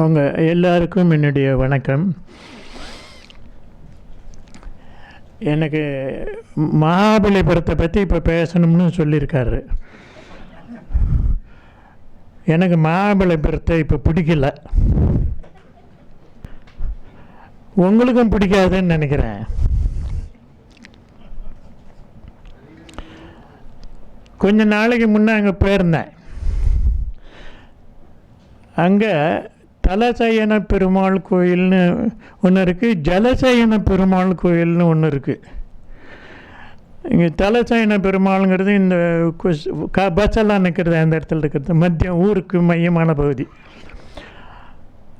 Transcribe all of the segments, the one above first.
அவங்க எல்லாருக்கும் என்னுடைய வணக்கம். எனக்கு மகாபலிபுரத்தை பற்றி இப்போ பேசணும்னு சொல்லியிருக்காரு. எனக்கு மகாபலிபுரத்தை இப்போ பிடிக்கல, உங்களுக்கும் பிடிக்காதுன்னு நினைக்கிறேன். கொஞ்ச நாளைக்கு முன்னே அங்கே போயிருந்தேன். அங்கே தலசயன பெருமாள் கோயில்னு ஒன்று இருக்குது, ஜலசயன பெருமாள் கோயில்னு ஒன்று இருக்குது. இங்கே தலசயன பெருமாளுங்கிறது இந்த பஸ்ஸெல்லாம் நிற்கிறது அந்த இடத்துல இருக்கிறது, மத்திய ஊருக்கு மையமான பகுதி.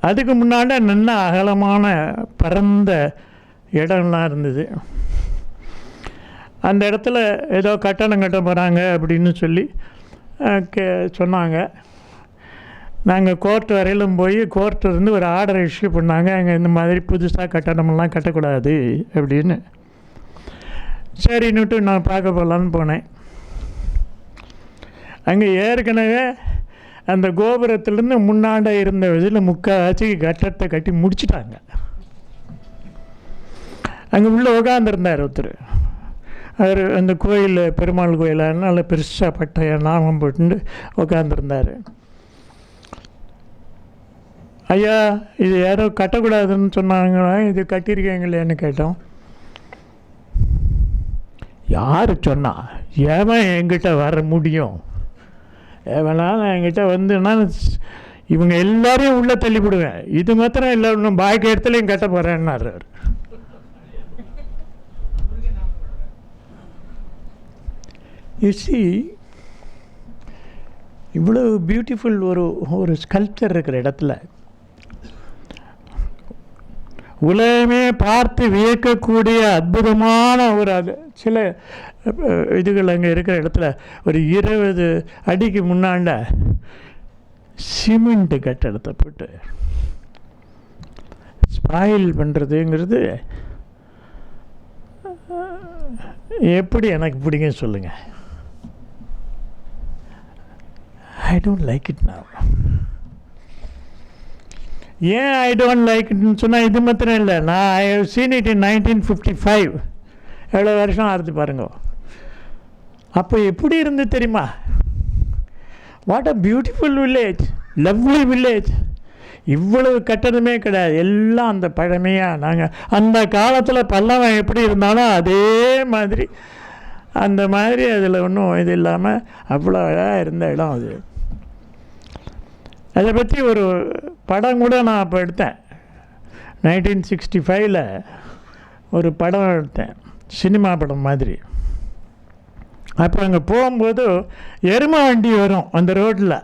அதுக்கு முன்னாடி நல்ல அகலமான பரந்த இடம்லாம் இருந்தது. அந்த இடத்துல ஏதோ கட்டணம் கட்ட போகிறாங்க அப்படின்னு சொல்லி சொன்னாங்க. நாங்கள் கோர்ட் வரையிலும் போய் கோர்ட்டிலேருந்து ஒரு ஆர்டர் இஷ்யூ பண்ணாங்க, அங்கே இந்த மாதிரி புதுசாக கட்டணமெல்லாம் கட்டக்கூடாது அப்படின்னு. சரின்னுட்டு நான் பார்க்க போகலான்னு போனேன். அங்கே ஏற்கனவே அந்த கோபுரத்துலேருந்து முன்னாண்ட இருந்த இதில் முக்கால்வாசி கட்டடத்தை கட்டி முடிச்சிட்டாங்க. அங்கே உள்ளே உட்காந்துருந்தார் ஒருத்தர். அவர் அந்த கோயில் பெருமாள் கோயிலாக நல்ல பெருசாக பட்டைய நாமம் போட்டு உட்காந்துருந்தார். ஐயா, இது யாரோ கட்டக்கூடாதுன்னு சொன்னாங்களா, இது கட்டியிருக்கீங்களேன்னு கேட்டோம். யார் சொன்னா? ஏன் என்கிட்ட வர முடியும்? ஏவனாலும் என்கிட்ட வந்துன்னா இவங்க எல்லாரையும் உள்ளே தள்ளிவிடுவேன். இது மாத்திரம் இல்லை, இன்னும் பாக்கி இடத்துலையும் கட்ட போகிறேன்னாரு. யூசி, இவ்வளோ பியூட்டிஃபுல் ஒரு ஸ்கல்ப்சர் இருக்கிற இடத்துல உலகமே பார்த்து வியக்கக்கூடிய அற்புதமான சில இதுகள் அங்கே இருக்கிற இடத்துல ஒரு 20 அடிக்கு முன்னாண்ட சிமெண்ட் கட்டடத்தை போட்டு ஸ்பாயில் பண்ணுறதுங்கிறது எப்படி எனக்கு பிடிக்கும் சொல்லுங்கள்? I don't like it now. ஏன் ஐ டோன்ட் லைக் இட்னு சொன்னால் இது மாத்திரம் இல்லை, நான் I have seen it in 1955. எவ்வளோ வருஷம் ஆறுது பாருங்க. அப்போ எப்படி இருந்து தெரியுமா? What a beautiful village, lovely village. இவ்வளவு கட்டணமே கிடையாது, எல்லாம் அந்த பழமையாக. நாங்கள் அந்த காலத்தில் பல்லவன் எப்படி இருந்தாலும் அதே மாதிரி அந்த மாதிரி அதில் ஒன்றும் இது இல்லாமல் அவ்வளோ அழகாக இருந்த இடம் அது. அதை பற்றி ஒரு படம் கூட நான் அப்போ எடுத்தேன். 1965 ஒரு படம் எடுத்தேன், சினிமா படம் மாதிரி. அப்போ அங்கே போகும்போது எருமை வண்டி வரும் அந்த ரோட்டில்.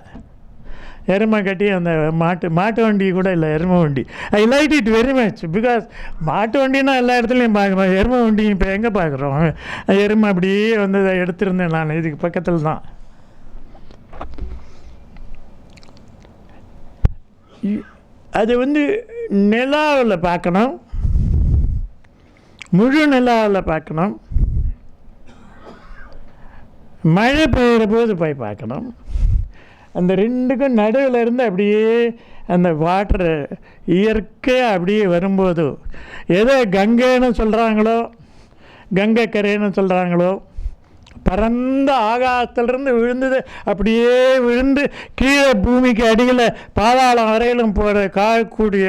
எருமை கட்டி அந்த மாட்டு வண்டி கூட இல்லை, எருமை வண்டி. I like it very much, because மாட்டு வண்டின்னா எல்லா இடத்துலையும் பார்க்குறோம், எருமை வண்டி இப்போ எங்கே பார்க்குறோம்? எருமை அப்படியே வந்து எடுத்திருந்தேன் நான், இதுக்கு பக்கத்தில் தான். அது வந்து நிலாவில் பார்க்கணும், முழு நிலாவில் பார்க்கணும், மழை பெய்கிற போது போய் பார்க்கணும். அந்த ரெண்டுக்கும் நடுவில் இருந்து அப்படியே அந்த வாட்டரு இயற்கையாக அப்படியே வரும்போது, எதோ கங்கைன்னு சொல்கிறாங்களோ, கங்கை கரைன்னு சொல்கிறாங்களோ, பரந்த ஆகாசத்திலிருந்து விழுந்தது அப்படியே விழுந்து கீழே பூமிக்கு அடியில் பாதாளம் வரையிலும் போகிற காயக்கூடிய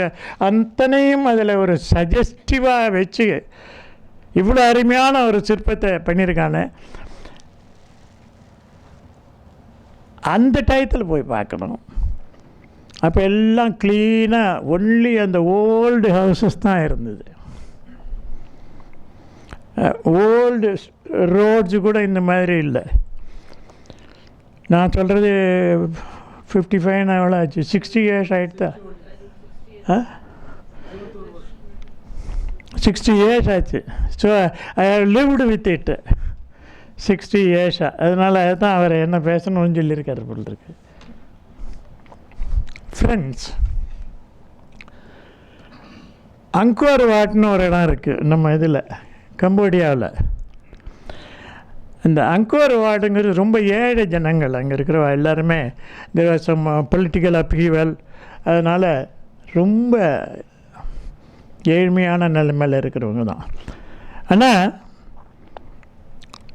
அத்தனையும் அதில் ஒரு சஜஸ்டிவாக வச்சு இவ்வளோ அருமையான ஒரு சிற்பத்தை பண்ணியிருக்கானே. அந்த டயத்தில் போய் பார்க்கணும். அப்போ எல்லாம் க்ளீனாக ஒன்லி அந்த ஓல்டு ஹவுசஸ் தான் இருந்தது. ஓல்டு ரோட்ஸு கூட இந்த மாதிரி இல்லை. நான் சொல்கிறது 55 எவ்வளோ ஆச்சு? 60 இயர்ஸ் ஆகிடுதா? 60 இயர்ஸ் ஆச்சு. So I have lived with it 60 இயர்ஸாக. அதனால் அதுதான் அவர் என்ன பேசணும்னு சொல்லியிருக்காரு போல் இருக்கு. ஃப்ரெண்ட்ஸ், அங்கோர் வாட்னு ஒரு இடம் இருக்குது நம்ம இதில் கம்போடியாவில். இந்த அங்கோர் வாட்டுங்கிறது ரொம்ப ஏழை ஜனங்கள் அங்கே இருக்கிற எல்லாருமே. There was some political upheaval. அதனால் ரொம்ப ஏழ்மையான நிலைமையில் இருக்கிறவங்க தான். ஆனால்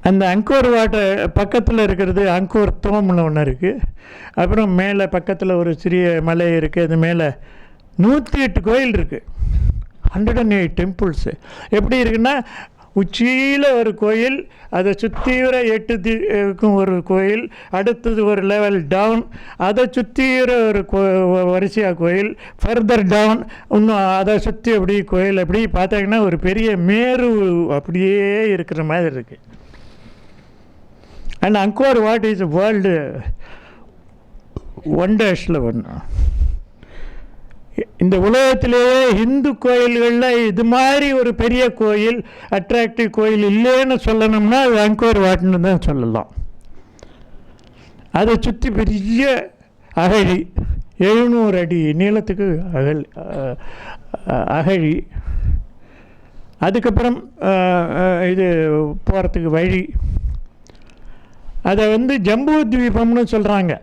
அந்த அங்கோர் வாட்டர் பக்கத்தில் இருக்கிறது அங்கோர் தோம்னு ஒன்று இருக்குது. அப்புறம் மேலே பக்கத்தில் ஒரு சிறிய மலை இருக்குது. அது மேலே 108 கோயில் இருக்குது, 108 டெம்பிள்ஸு. எப்படி இருக்குன்னா, உச்சியில் ஒரு கோயில், அதை சுற்றிற 8 இருக்கும் ஒரு கோயில், அடுத்தது ஒரு லெவல் டவுன், அதை சுற்றிற ஒரு வரிசையாக கோயில், ஃபர்தர் டவுன் இன்னும் அதை சுற்றி அப்படி கோயில். அப்படி பார்த்தாங்கன்னா ஒரு பெரிய மேரு அப்படியே இருக்கிற மாதிரி இருக்குது. And Angkor Wat is world ஒண்டர்ஸில் ஒன்று. இந்த உலகத்திலேயே இந்து கோயில்களில் இது மாதிரி ஒரு பெரிய கோயில், அட்ராக்டிவ் கோயில் இல்லைன்னு சொல்லணும்னா அது அங்கோர் வாட்னு தான் சொல்லலாம். அதை சுற்றி பெரிய அகழி, 700 அடி நீளத்துக்கு அகழி. அதுக்கப்புறம் இது போகிறதுக்கு வழி. அதை ஜம்பூ தீபம்னு சொல்கிறாங்க,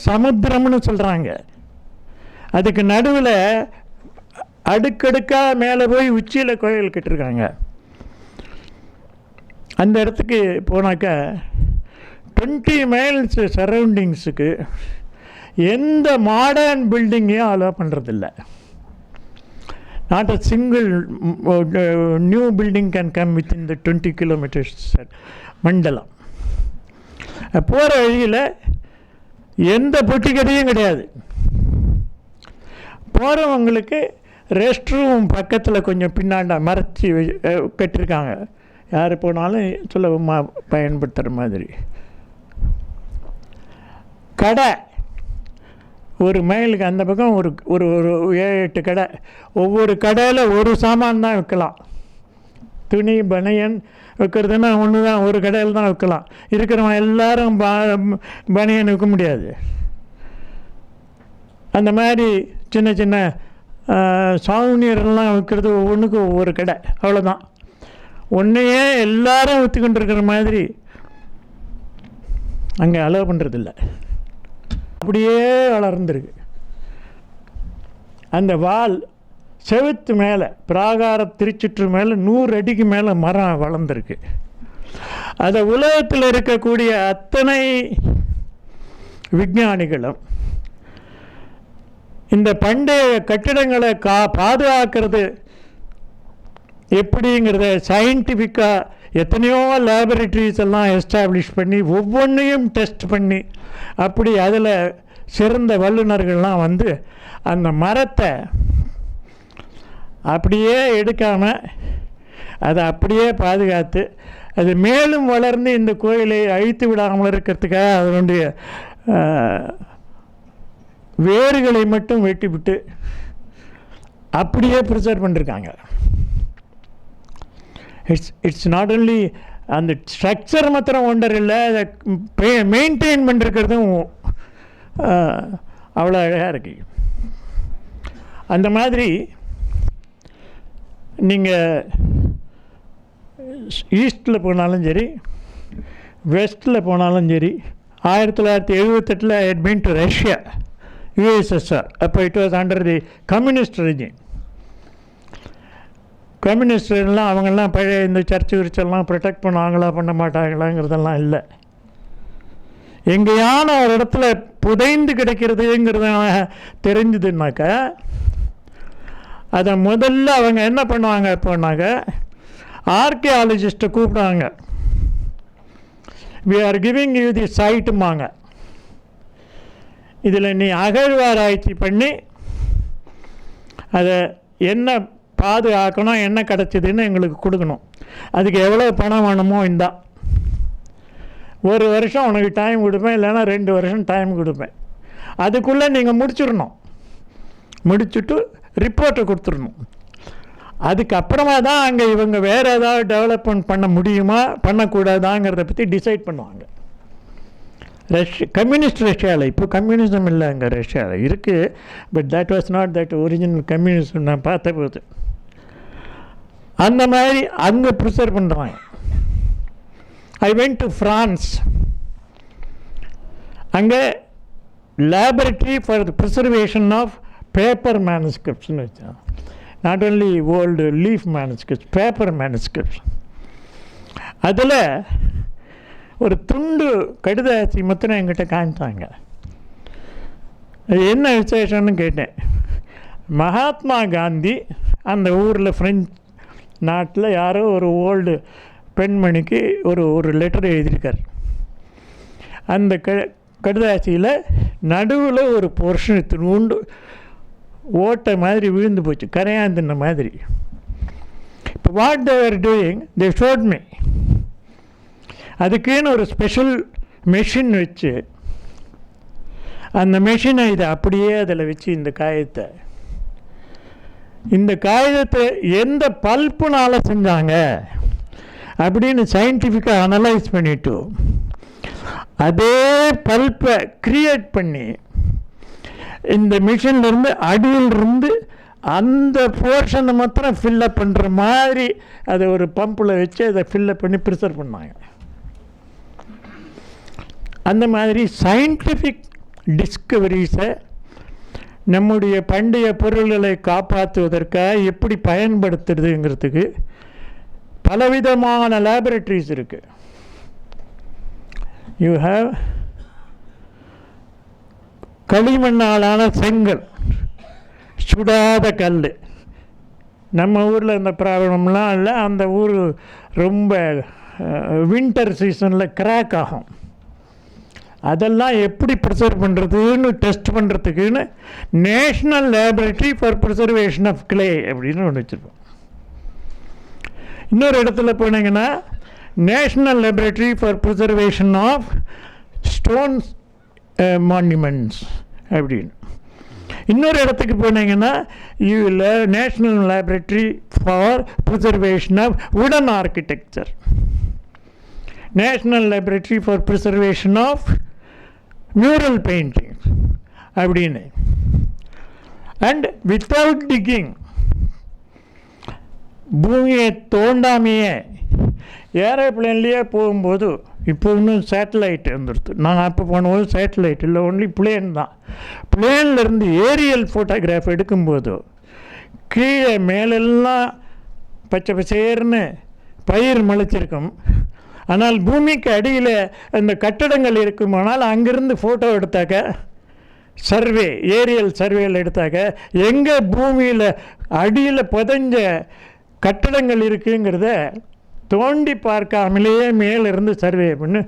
சமுத்திரம்னு சொல்கிறாங்க. அதுக்கு நடுவில் அடுக்கடுக்காக மேலே போய் உச்சியில் கோயில் கட்டிருக்காங்க. அந்த இடத்துக்கு போனாக்கா 20 மைல்ஸ் சரௌண்டிங்ஸுக்கு எந்த மாடர்ன் பில்டிங்கையும் அலோவ் பண்ணுறதில்ல. Not a single new building can come within the 20 kilometres மண்டலம். போகிற வழியில் எந்த பொட்டி கடையும் கிடையாது. போகிறவங்களுக்கு ரெஸ்ட் ரூம் பக்கத்தில் கொஞ்சம் பின்னாண்டா மறைச்சி கட்டியிருக்காங்க, யார் போனாலும் சுலபமாக பயன்படுத்துகிற மாதிரி. கடை ஒரு மைலுக்கு அந்த பக்கம் ஒரு ஒரு ஒரு 7-8 கடை. ஒவ்வொரு கடையில் ஒரு சாமான் தான் விற்கலாம். துணி பனியன் விற்கிறதுனா ஒன்று தான், ஒரு கடையில் தான் விற்கலாம். இருக்கிறவன் எல்லாரும் பனியன் விற்க முடியாது. அந்த மாதிரி சின்ன சின்ன சாவுனியரெல்லாம் விற்கிறது ஒவ்வொன்றுக்கும் ஒவ்வொரு கடை, அவ்வளோதான். ஒன்றையே எல்லாரும் விற்றுக்கொண்டு இருக்கிற மாதிரி அங்கே அலோவ் பண்ணுறதில்ல. அப்படியே வளர்ந்துருக்கு. அந்த வால் செவுத்து மேலே பிராகார திருச்சுற்று மேலே 100 அடிக்கு மேலே மரம் வளர்ந்துருக்கு. அதை உலகத்தில் இருக்கக்கூடிய அத்தனை விஞ்ஞானிகளும் இந்த பண்டைய கட்டிடங்களை பாதுகாக்கிறது எப்படிங்கிறத சயின்டிஃபிக்காக எத்தனையோ லேபரட்டரிஸ் எல்லாம் எஸ்டாப்ளிஷ் பண்ணி ஒவ்வொன்றையும் டெஸ்ட் பண்ணி அப்படி அதில் சிறந்த வல்லுநர்கள்லாம் அந்த மரத்தை அப்படியே எடுக்காமல் அதை அப்படியே பாதுகாத்து அது மேலும் வளர்ந்து இந்த கோயிலை அழித்து விடாமல் இருக்கிறதுக்காக அதனுடைய வேர்களை மட்டும் வெட்டிவிட்டு அப்படியே ப்ரிசர்வ் பண்ணியிருக்காங்க. இட்ஸ் நாட் ஒன்லி அந்த ஸ்ட்ரக்சர் மாத்திரம் ஒண்டர் இல்லை, அதை மெயின்டைன் பண்ணிருக்கிறதும் அவ்வளோ அழகாக இருக்கு. அந்த மாதிரி நீங்கள் ஈஸ்டில் போனாலும் சரி, வெஸ்ட்டில் போனாலும் சரி. 1978 I had been to Russia, USSR. அப்போ it was under the communist regime. கம்யூனிஸ்ட்லாம் அவங்கெல்லாம் பழைய இந்த சர்ச்சு விரிச்செல்லாம் ப்ரொடெக்ட் பண்ணுவாங்களா பண்ண மாட்டாங்களாங்கிறதெல்லாம் இல்லை. எங்கேயான ஒரு இடத்துல புதைந்து கிடைக்கிறதுங்கிறத தெரிஞ்சுதுன்னாக்கா அதை முதல்ல அவங்க என்ன பண்ணுவாங்க இப்போனாக்க ஆர்கியாலஜிஸ்ட்டை கூப்பிடுவாங்க. We are giving you the சைட்டுமாங்க, இதில் நீ அகழ்வாராய்ச்சி பண்ணி அதை என்ன பாதுகாக்கணும், என்ன கிடச்சிதுன்னு எங்களுக்கு கொடுக்கணும். அதுக்கு எவ்வளோ பணம் வேணுமோ இந்தா, 1 வருஷம் உனக்கு டைம் கொடுப்பேன், இல்லைன்னா 2 வருஷம் டைம் கொடுப்பேன். அதுக்குள்ளே நீங்கள் முடிச்சிடணும். முடிச்சுட்டு ரிப்போர்ட்டை கொடுத்துடணும். அதுக்கப்புறமா தான் அங்கே இவங்க வேறு ஏதாவது டெவலப்மெண்ட் பண்ண முடியுமா பண்ணக்கூடாதாங்கிறத பற்றி டிசைட் பண்ணுவாங்க. கம்யூனிஸ்ட் ரஷ்யாவில் இப்போ கம்யூனிசம் இல்லை, அங்கே ரஷ்யாவில் இருக்குது. But that was not that original communism நான் பார்த்த போது. அந்த மாதிரி அங்கே ப்ரிசர்வ் பண்ணுறாங்க. I went to France. அங்கே laboratory for the preservation of paper manuscripts. Not only old leaf manuscripts, paper manuscripts. அதில் ஒரு துண்டு கடிதாசி மொத்தம் என்கிட்ட காமிச்சாங்க. அது என்ன விசேஷம்னு கேட்டேன். மகாத்மா காந்தி அந்த ஊரில் ஃப்ரெஞ்ச் நாட்டில் யாரோ ஒரு ஓல்டு பெண்மணிக்கு ஒரு லெட்டர் எழுதியிருக்கார். அந்த கடிதாசியில் நடுவில் ஒரு போர்ஷன் உண்டு ஓட்டை மாதிரி விழுந்து போச்சு, கரையாந்தின மாதிரி. இப்போ what they are doing, they ஷோட் me. அதுக்குன்னு ஒரு ஸ்பெஷல் மெஷின் வச்சு அந்த மெஷினை இதை அப்படியே அதில் வச்சு இந்த காகிதத்தை எந்த பல்ப்புனால் செஞ்சாங்க அப்படின்னு சயின்டிஃபிக்காக அனலைஸ் பண்ணிவிட்டு அதே பல்ப்பை க்ரியேட் பண்ணி இந்த மிஷின்லேருந்து அடியிலிருந்து அந்த போர்ஷனை மாத்திரம் ஃபில்லப் பண்ணுற மாதிரி அதை ஒரு பம்பில் வச்சு அதை ஃபில்லப் பண்ணி ப்ரிசர்வ் பண்ணாங்க. அந்த மாதிரி சயின்டிஃபிக் டிஸ்கவரிஸை நம்முடைய பண்டைய பொருள்களை காப்பாற்றுவதற்காக எப்படி பயன்படுத்துறதுங்கிறதுக்கு பலவிதமான லேபரட்டரிஸ் இருக்குது. யூ ஹாவ் களிமண்ணாலான செங்கல், சுடாத கல். நம்ம ஊரில் இந்த ப்ராப்ளம்லாம் இல்லை. அந்த ஊர் ரொம்ப வின்டர் சீசனில் கிராக் ஆகும். அதெல்லாம் எப்படி ப்ரிசர்வ் பண்ணுறதுன்னு டெஸ்ட் பண்ணுறதுக்குன்னு national laboratory for preservation of clay அப்படின்னு ஒன்று வச்சுருப்போம். இன்னொரு இடத்துல போனீங்கன்னா national laboratory for preservation of stones monuments அப்படின்னு. இன்னொரு இடத்துக்கு போனீங்கன்னா national laboratory for preservation of wooden architecture, national laboratory for preservation of mural painting அப்படின்னு. அண்ட் வித்தவுட் டிக்கிங், பூமியை தோண்டாமையே ஏரோப்ளேன்லேயே போகும்போது, இப்போ இன்னும் சேட்டலைட் வந்துடுது. நாங்கள் அப்போ போனபோது சேட்டலைட் இல்லை, ஒன்லி பிளேன் தான். பிளேன்லேருந்து ஏரியல் ஃபோட்டோகிராஃப் எடுக்கும்போது கீழே மேலெல்லாம் பச்சை பசேர்னு பயிர் முளைச்சிருக்கும். ஆனால் பூமிக்கு அடியில் அந்த கட்டடங்கள் இருக்குமானால் அங்கேருந்து ஃபோட்டோ எடுத்தாக்க, ஏரியல் சர்வேயில் எடுத்தாக்க எங்கே பூமியில் அடியில் புதைஞ்ச கட்டடங்கள் இருக்குங்கிறத தோண்டி பார்க்காமலேயே மேலிருந்து சர்வே பண்ணி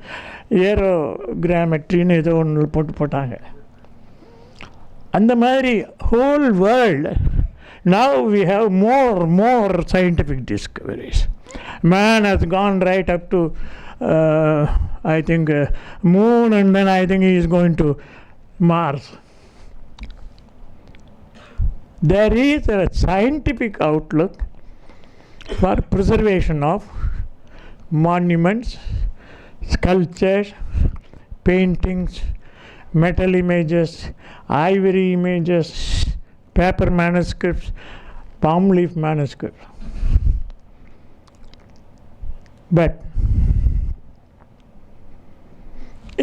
ஏரோகிராமெட்ரின்னு ஏதோ ஒன்று போட்டாங்க. அந்த மாதிரி whole world now we have more scientific discoveries. Man has gone right up to I think moon, and then I think he is going to Mars. There is a scientific outlook for preservation of monuments, sculptures, paintings, metal images, ivory images, paper manuscripts, palm leaf manuscripts. But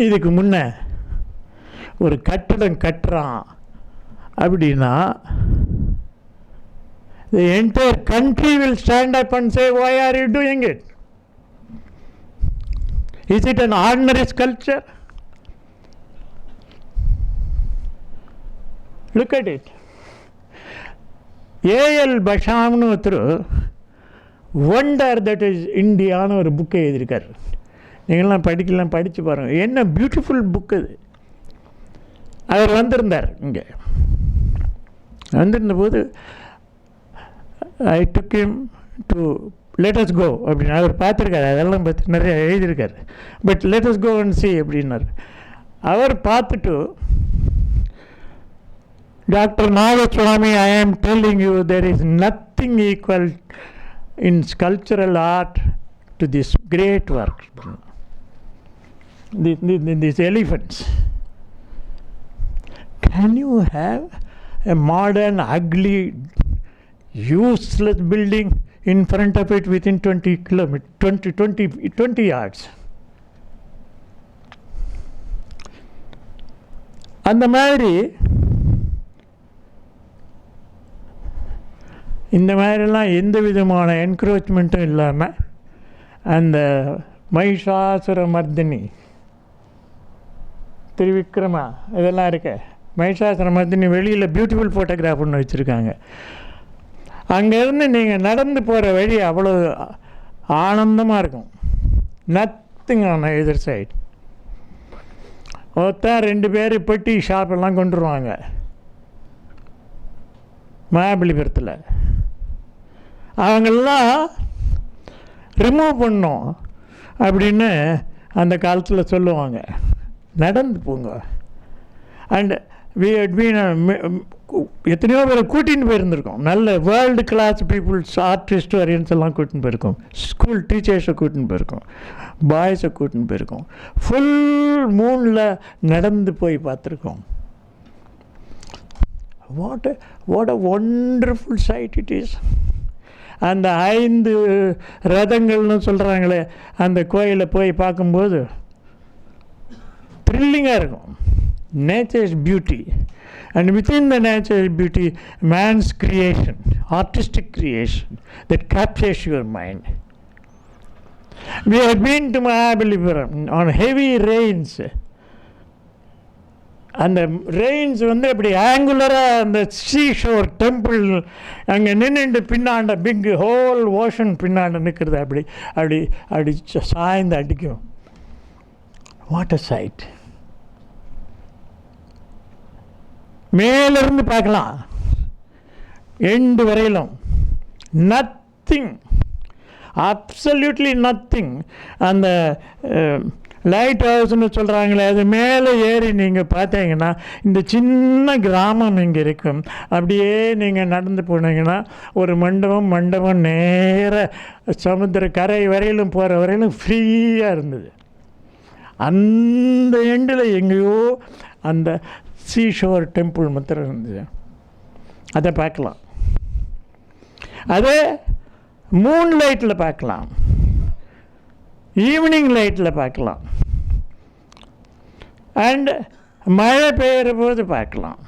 இதுக்கு முன்ன ஒரு கட்டடம் கட்டுறான் அப்படின்னா the entire country will stand up and say, why are you doing it? Is it an ordinary sculpture? Look at it. A.L. பஷாம்னு ஒருத்தர் wonder that is இண்டியான்னு ஒரு புக்கை எழுதியிருக்கார். நீங்கள்லாம் படிச்சு பாருங்கள், என்ன பியூட்டிஃபுல் புக் அது. அவர் வந்திருந்தார், இங்கே வந்திருந்தபோது I took him to let us go அப்படின்னு அவர் பார்த்துருக்காரு. அதெல்லாம் பற்றி நிறைய எழுதியிருக்கார். But let us go and see அப்படின்னார். அவர் பார்த்துட்டு, Dr. Nagaswamy, I am telling you, there is nothing equal in sculptural art to this great work. These elephants. Can you have a modern, ugly, useless building in front of it within 20 yards? அந்த மாதிரி இந்த மாதிரிலாம் எந்த விதமான என்க்ரோச்மெண்ட்டும் இல்லாமல் அந்த மகிஷாசுர மர்தினி, திருவிக்ரமா, இதெல்லாம் இருக்க மகிஷாசுர மர்தினி வெளியில் பியூட்டிஃபுல் ஃபோட்டோகிராஃப் ஒன்று வச்சுருக்காங்க. அங்கேருந்து நீங்கள் நடந்து போகிற வழி அவ்வளோ ஆனந்தமாக இருக்கும். நத்திங் ஆன் எதிர் சைடு. ஒருத்தன் 2 பேர் பெட்டி ஷாப்பெல்லாம் கொண்டுருவாங்க மகாபலிபுரத்தில். அவங்கெல்லாம் ரிமூவ் பண்ணோம் அப்படின்னு அந்த காலத்தில் சொல்லுவாங்க. நடந்து போங்க. அண்ட் எத்தனையோ பேரை கூட்டின்னு போயிருந்துருக்கோம். நல்ல வேர்ல்டு கிளாஸ் பீப்புள்ஸ், ஆர்டிஸ்ட், வரியன்ஸ் எல்லாம் கூட்டின்னு போயிருக்கோம். ஸ்கூல் டீச்சர்ஸை கூட்டின்னு போயிருக்கோம். பாய்ஸை கூட்டின்னு போயிருக்கோம். ஃபுல் மூனில் நடந்து போய் பார்த்துருக்கோம். What a wonderful sight it is. அந்த 5 ரதங்கள்னு சொல்கிறாங்களே, அந்த கோயிலை போய் பார்க்கும்போது த்ரில்லிங்காக இருக்கும். Nature's beauty, and within the nature's beauty, man's creation, artistic creation that captures your mind. We have been to Mahabalipuram on heavy rains. அந்த ரெயின்ஸ் வந்து அப்படி ஆங்குலராக அந்த சீஷோர் டெம்பிள் அங்கே நின்றுட்டு பின்னாண்ட பிக் ஹோல் ஓஷன் பின்னாண்ட நிற்கிறது. அப்படி அப்படி அப்படி சாய்ந்து அடிக்கும். What a sight. மேலிருந்து பார்க்கலாம் எண்டு வரையிலும். Nothing, absolutely nothing. அந்த லைட் ஹவுஸ்னு சொல்கிறாங்களே, அது மேலே ஏறி நீங்கள் பார்த்தீங்கன்னா இந்த சின்ன கிராமம் இங்கே இருக்கும். அப்படியே நீங்கள் நடந்து போனீங்கன்னா ஒரு மண்டபம் நேர சமுத்திர கரை வரையிலும் போகிற வரையிலும் ஃப்ரீயாக இருந்தது. அந்த எண்டில் எங்கேயோ அந்த சீஷோர் டெம்பிள் மாத்திரம் இருந்தது. அதை பார்க்கலாம். அதே மூன் லைட்டில் பார்க்கலாம், ஈவினிங் லைட்டில் பார்க்கலாம், அண்ட் மழை பெய்கிற போது பார்க்கலாம்.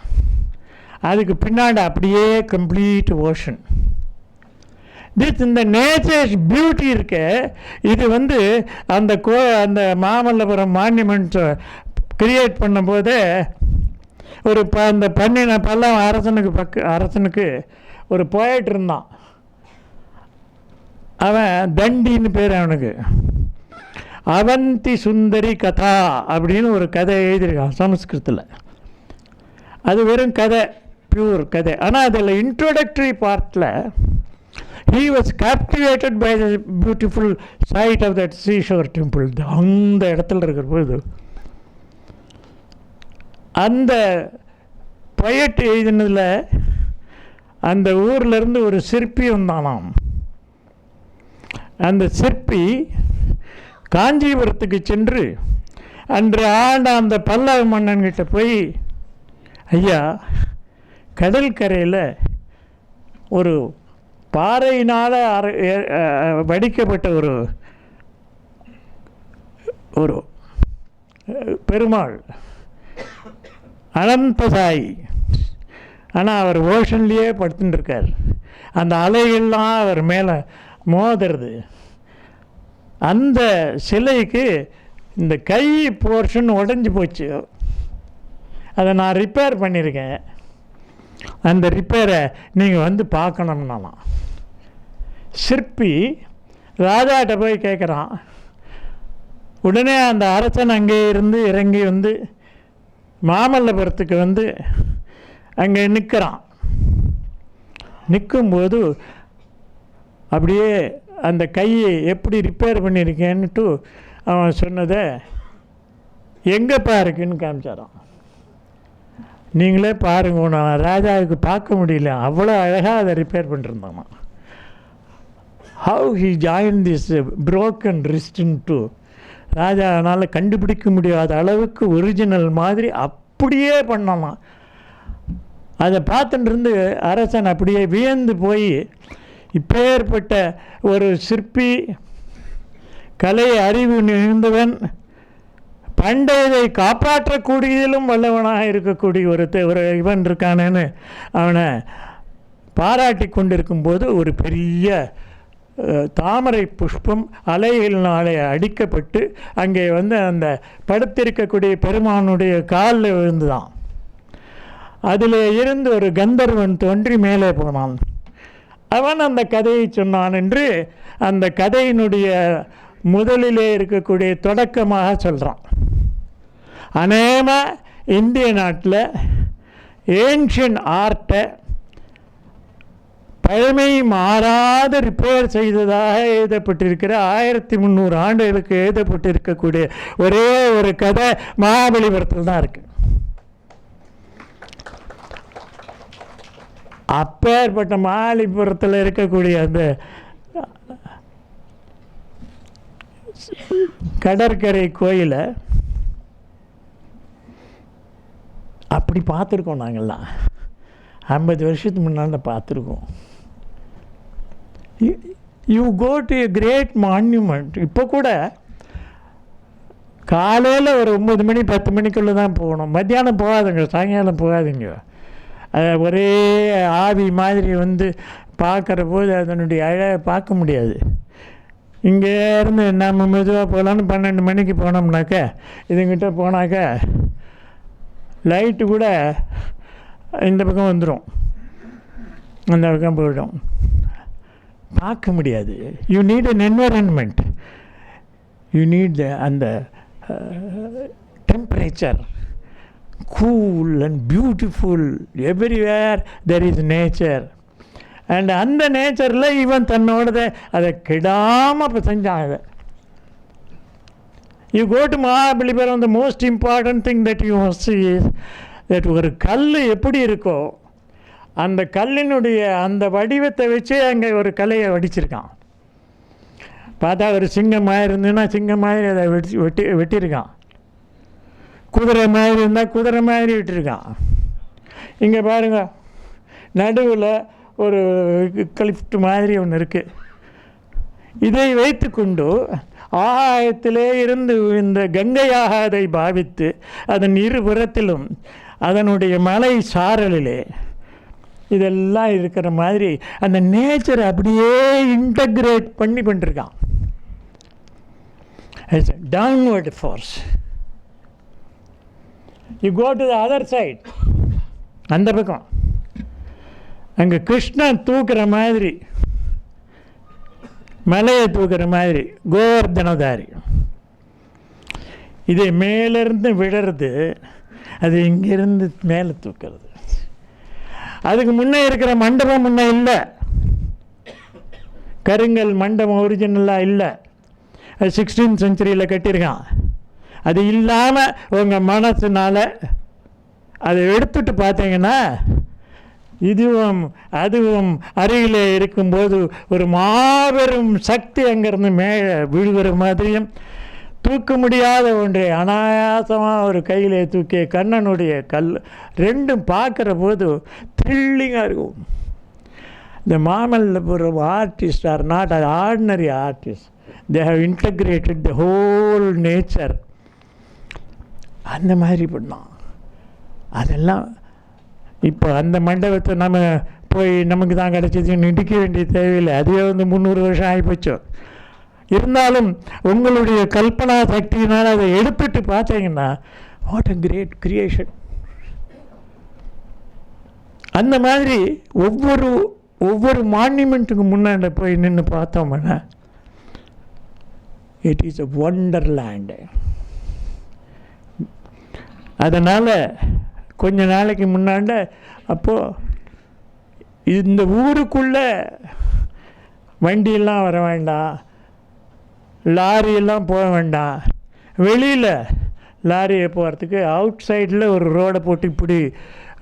அதுக்கு பின்னாடி அப்படியே கம்ப்ளீட் ஓஷன். இந்த நேச்சர்ஸ் பியூட்டி இருக்க. இது வந்து அந்த மாமல்லபுரம் மான்யூமெண்ட்ஸை கிரியேட் பண்ணும்போதே ஒரு அந்த பல்லவ அரசனுக்கு ஒரு போயட் இருந்தான். அவன் தண்டின்னு பேர் அவனுக்கு. அவந்தி சுந்தரி கதா அப்படின்னு ஒரு கதை எழுதியிருக்கான் சமஸ்கிருதத்தில். அது வெறும் கதை, பியூர் கதை. ஆனால் அதில் இன்ட்ரோடக்டரி பார்ட்டில் he was captivated by the beautiful sight of that seashore temple. அந்த இடத்துல இருக்கிற போது அந்த பொயட் எழுதினதில் அந்த ஊர்லேருந்து ஒரு சிற்பி வந்தானாம். அந்த சிற்பி காஞ்சிபுரத்துக்கு சென்று அன்று ஆண்ட அந்த பல்லவ மன்னன்கிட்ட போய், ஐயா, கடற்கரையில் ஒரு பாறையினால் வடிக்கப்பட்ட ஒரு பெருமாள் அனந்தசாயி, ஆனால் அவர் ஓஷன்லேயே படுத்துட்டுருக்கார். அந்த அலைகள்லாம் அவர் மேலே மோதுறது. அந்த சிலைக்கு இந்த கை போர்ஷன் உடஞ்சி போச்சு. அதை நான் ரிப்பேர் பண்ணியிருக்கேன். அந்த ரிப்பேரை நீங்கள் வந்து பார்க்கணும்னாலாம். சிற்பி ராஜாட்ட போய் கேட்குறான். உடனே அந்த அரசன் அங்கே இருந்து இறங்கி வந்து மாமல்லபுரத்துக்கு வந்து அங்கே நிற்கிறான். நிற்கும்போது அப்படியே அந்த கையை எப்படி ரிப்பேர் பண்ணியிருக்கேன்னுட்டு அவன் சொன்னதை எங்கேப்பா இருக்குன்னு காமிச்சாரான். நீங்களே பாருங்க, நான் ராஜாவுக்கு பார்க்க முடியல, அவ்வளோ அழகாக அதை ரிப்பேர் பண்ணிருந்தாமா. How he join this broken ரிஸ்ட்ன்ட்டு ராஜானால் கண்டுபிடிக்க முடியாத அளவுக்கு ஒரிஜினல் மாதிரி அப்படியே பண்ணலாம். அதை பார்த்துட்டு இருந்து அரசன் அப்படியே வியந்து போய், இப்பேற்பட்ட ஒரு சிற்பி, கலை அறிவு நிகழ்ந்தவன், பண்டையதை காப்பாற்றக்கூடியதிலும் வல்லவனாக இருக்கக்கூடிய ஒரு இவன் இருக்கானேன்னு அவனை பாராட்டி கொண்டிருக்கும்போது ஒரு பெரிய தாமரை புஷ்பம் அலைகளினாலே அடிக்கப்பட்டு அங்கே அந்த படுத்திருக்கக்கூடிய பெருமானுடைய காலில் விழுந்துதான். அதில் இருந்து ஒரு கந்தர்வன் தோன்றி மேலே போனான். அவன் அந்த கதையை சொன்னான் என்று அந்த கதையினுடைய முதலிலே இருக்கக்கூடிய தொடக்கமாக சொல்கிறான். அநேகமாக இந்திய நாட்டில் ஏன்ஷியன் ஆர்ட்டை பழமை மாறாத ரிப்பேர் செய்ததாக எழுதப்பட்டிருக்கிற 1300 ஆண்டுகளுக்கு எழுதப்பட்டிருக்கக்கூடிய ஒரே ஒரு கதை மகாபலிபுரத்தில் தான் இருக்கு. அப்பேற்பட்ட மகாபலிபுரத்தில் இருக்கக்கூடிய அந்த கடற்கரை கோயிலை அப்படி பார்த்துருக்கோம். நாங்கள்லாம் 50 வருஷத்துக்கு முன்னால் பார்த்துருக்கோம். You go to a great monument. இப்போ கூட காலையில் ஒரு 9 மணி 10 மணிக்குள்ளே தான் போகணும். மத்தியானம் போகாதுங்க, சாயங்காலம் போகாதீங்க. ஒரே ஆவி மாதிரி பார்க்குற போது அதனுடைய அழகை பார்க்க முடியாது. இங்கே இருந்து நம்ம மெதுவாக போகலான்னு 12 மணிக்கு போனோம்னாக்கா இதுங்கிட்ட போனாக்கா லைட்டு கூட இந்த பக்கம் வந்துடும், அந்த பக்கம் போயிடும், பார்க்க முடியாது. You need an environment, you need அந்த temperature, cool and beautiful, everywhere there is nature. And அந்த நேச்சரில் இவன் தன்னோடதை அதை கெடாமல் இப்போ செஞ்சான். அதை you go to Mahabalipuram, the most important thing that you must see is that ஒரு கல் எப்படி இருக்கோ அந்த கல்லினுடைய அந்த வடிவத்தை வச்சு அங்கே ஒரு கலையை வடிச்சிருக்கான். பார்த்தா ஒரு சிங்கம் மாதிரி இருந்ததுன்னா சிங்கம் மாதிரி அதை வெட்டியிருக்கான். குதிரை மாதிரி இருந்தால் குதிரை மாதிரி விட்டுருக்கான். இங்கே பாருங்க, நடுவில் ஒரு கிளிஃப்ட் மாதிரி ஒன்று இருக்குது. இதை வைத்து கொண்டு ஆகாயத்திலே இருந்து இந்த கங்கையாக அதை பாவித்து அதன் இருபுறத்திலும் அதனுடைய மலை சாரலிலே இதெல்லாம் இருக்கிற மாதிரி அந்த நேச்சரை அப்படியே இன்டகிரேட் பண்ணி பண்ணிருக்கான். Downward force. You go to the other side, அந்த பக்கம் அங்கே கிருஷ்ணன் தூக்குற மாதிரி, மலையை தூக்குற மாதிரி கோவர்தனதாரி. இது மேலேருந்து விழறது, அது இங்கேருந்து மேலே தூக்கிறது. அதுக்கு முன்னே இருக்கிற மண்டபம் முன்னே இல்லை, கருங்கல் மண்டபம் ஒரிஜினலாக இல்லை, அது 16th செஞ்சுரியில் கட்டியிருக்கான். அது இல்லாமல் உங்கள் மனசுனால் அதை எடுத்துட்டு பார்த்தீங்கன்னா இதுவும் அதுவும் அருகிலே இருக்கும்போது ஒரு மாபெரும் சக்தி அங்கேருந்து மேலே விழுகிற மாதிரியும், தூக்க முடியாத ஒன்றை அனாயாசமாக ஒரு கையிலே தூக்கிய கண்ணனுடைய கல் ரெண்டும் பார்க்குற போது த்ரில்லிங்காக இருக்கும். இந்த Mamallapuram artist are not an ordinary artist. They have integrated the whole nature. அந்த மாதிரி பண்ணோம். அதெல்லாம் இப்போ அந்த மண்டபத்தை நம்ம போய் நமக்கு தான் கிடச்சிதுன்னு இடிக்க வேண்டிய தேவையில்லை. அதுவே 300 வருஷம் ஆகிப்போச்சு. இருந்தாலும் உங்களுடைய கல்பனா சக்தியினால் அதை எடுத்துட்டு பார்த்தீங்கன்னா வாட் அ கிரேட் கிரியேஷன். அந்த மாதிரி ஒவ்வொரு மான்யூமெண்ட்டுக்கு முன்னாடி போய் நின்று பார்த்தோம்னா இட் இஸ் எ ஒண்டர்லேண்டு. அதனால் கொஞ்ச நாளைக்கு முன்னாண்ட அப்போது இந்த ஊருக்குள்ளே வண்டியெல்லாம் வர வேண்டாம், லாரியெல்லாம் போக வேண்டாம், வெளியில் லாரியை போகிறதுக்கு அவுட் சைடில் ஒரு ரோடை போட்டு இப்படி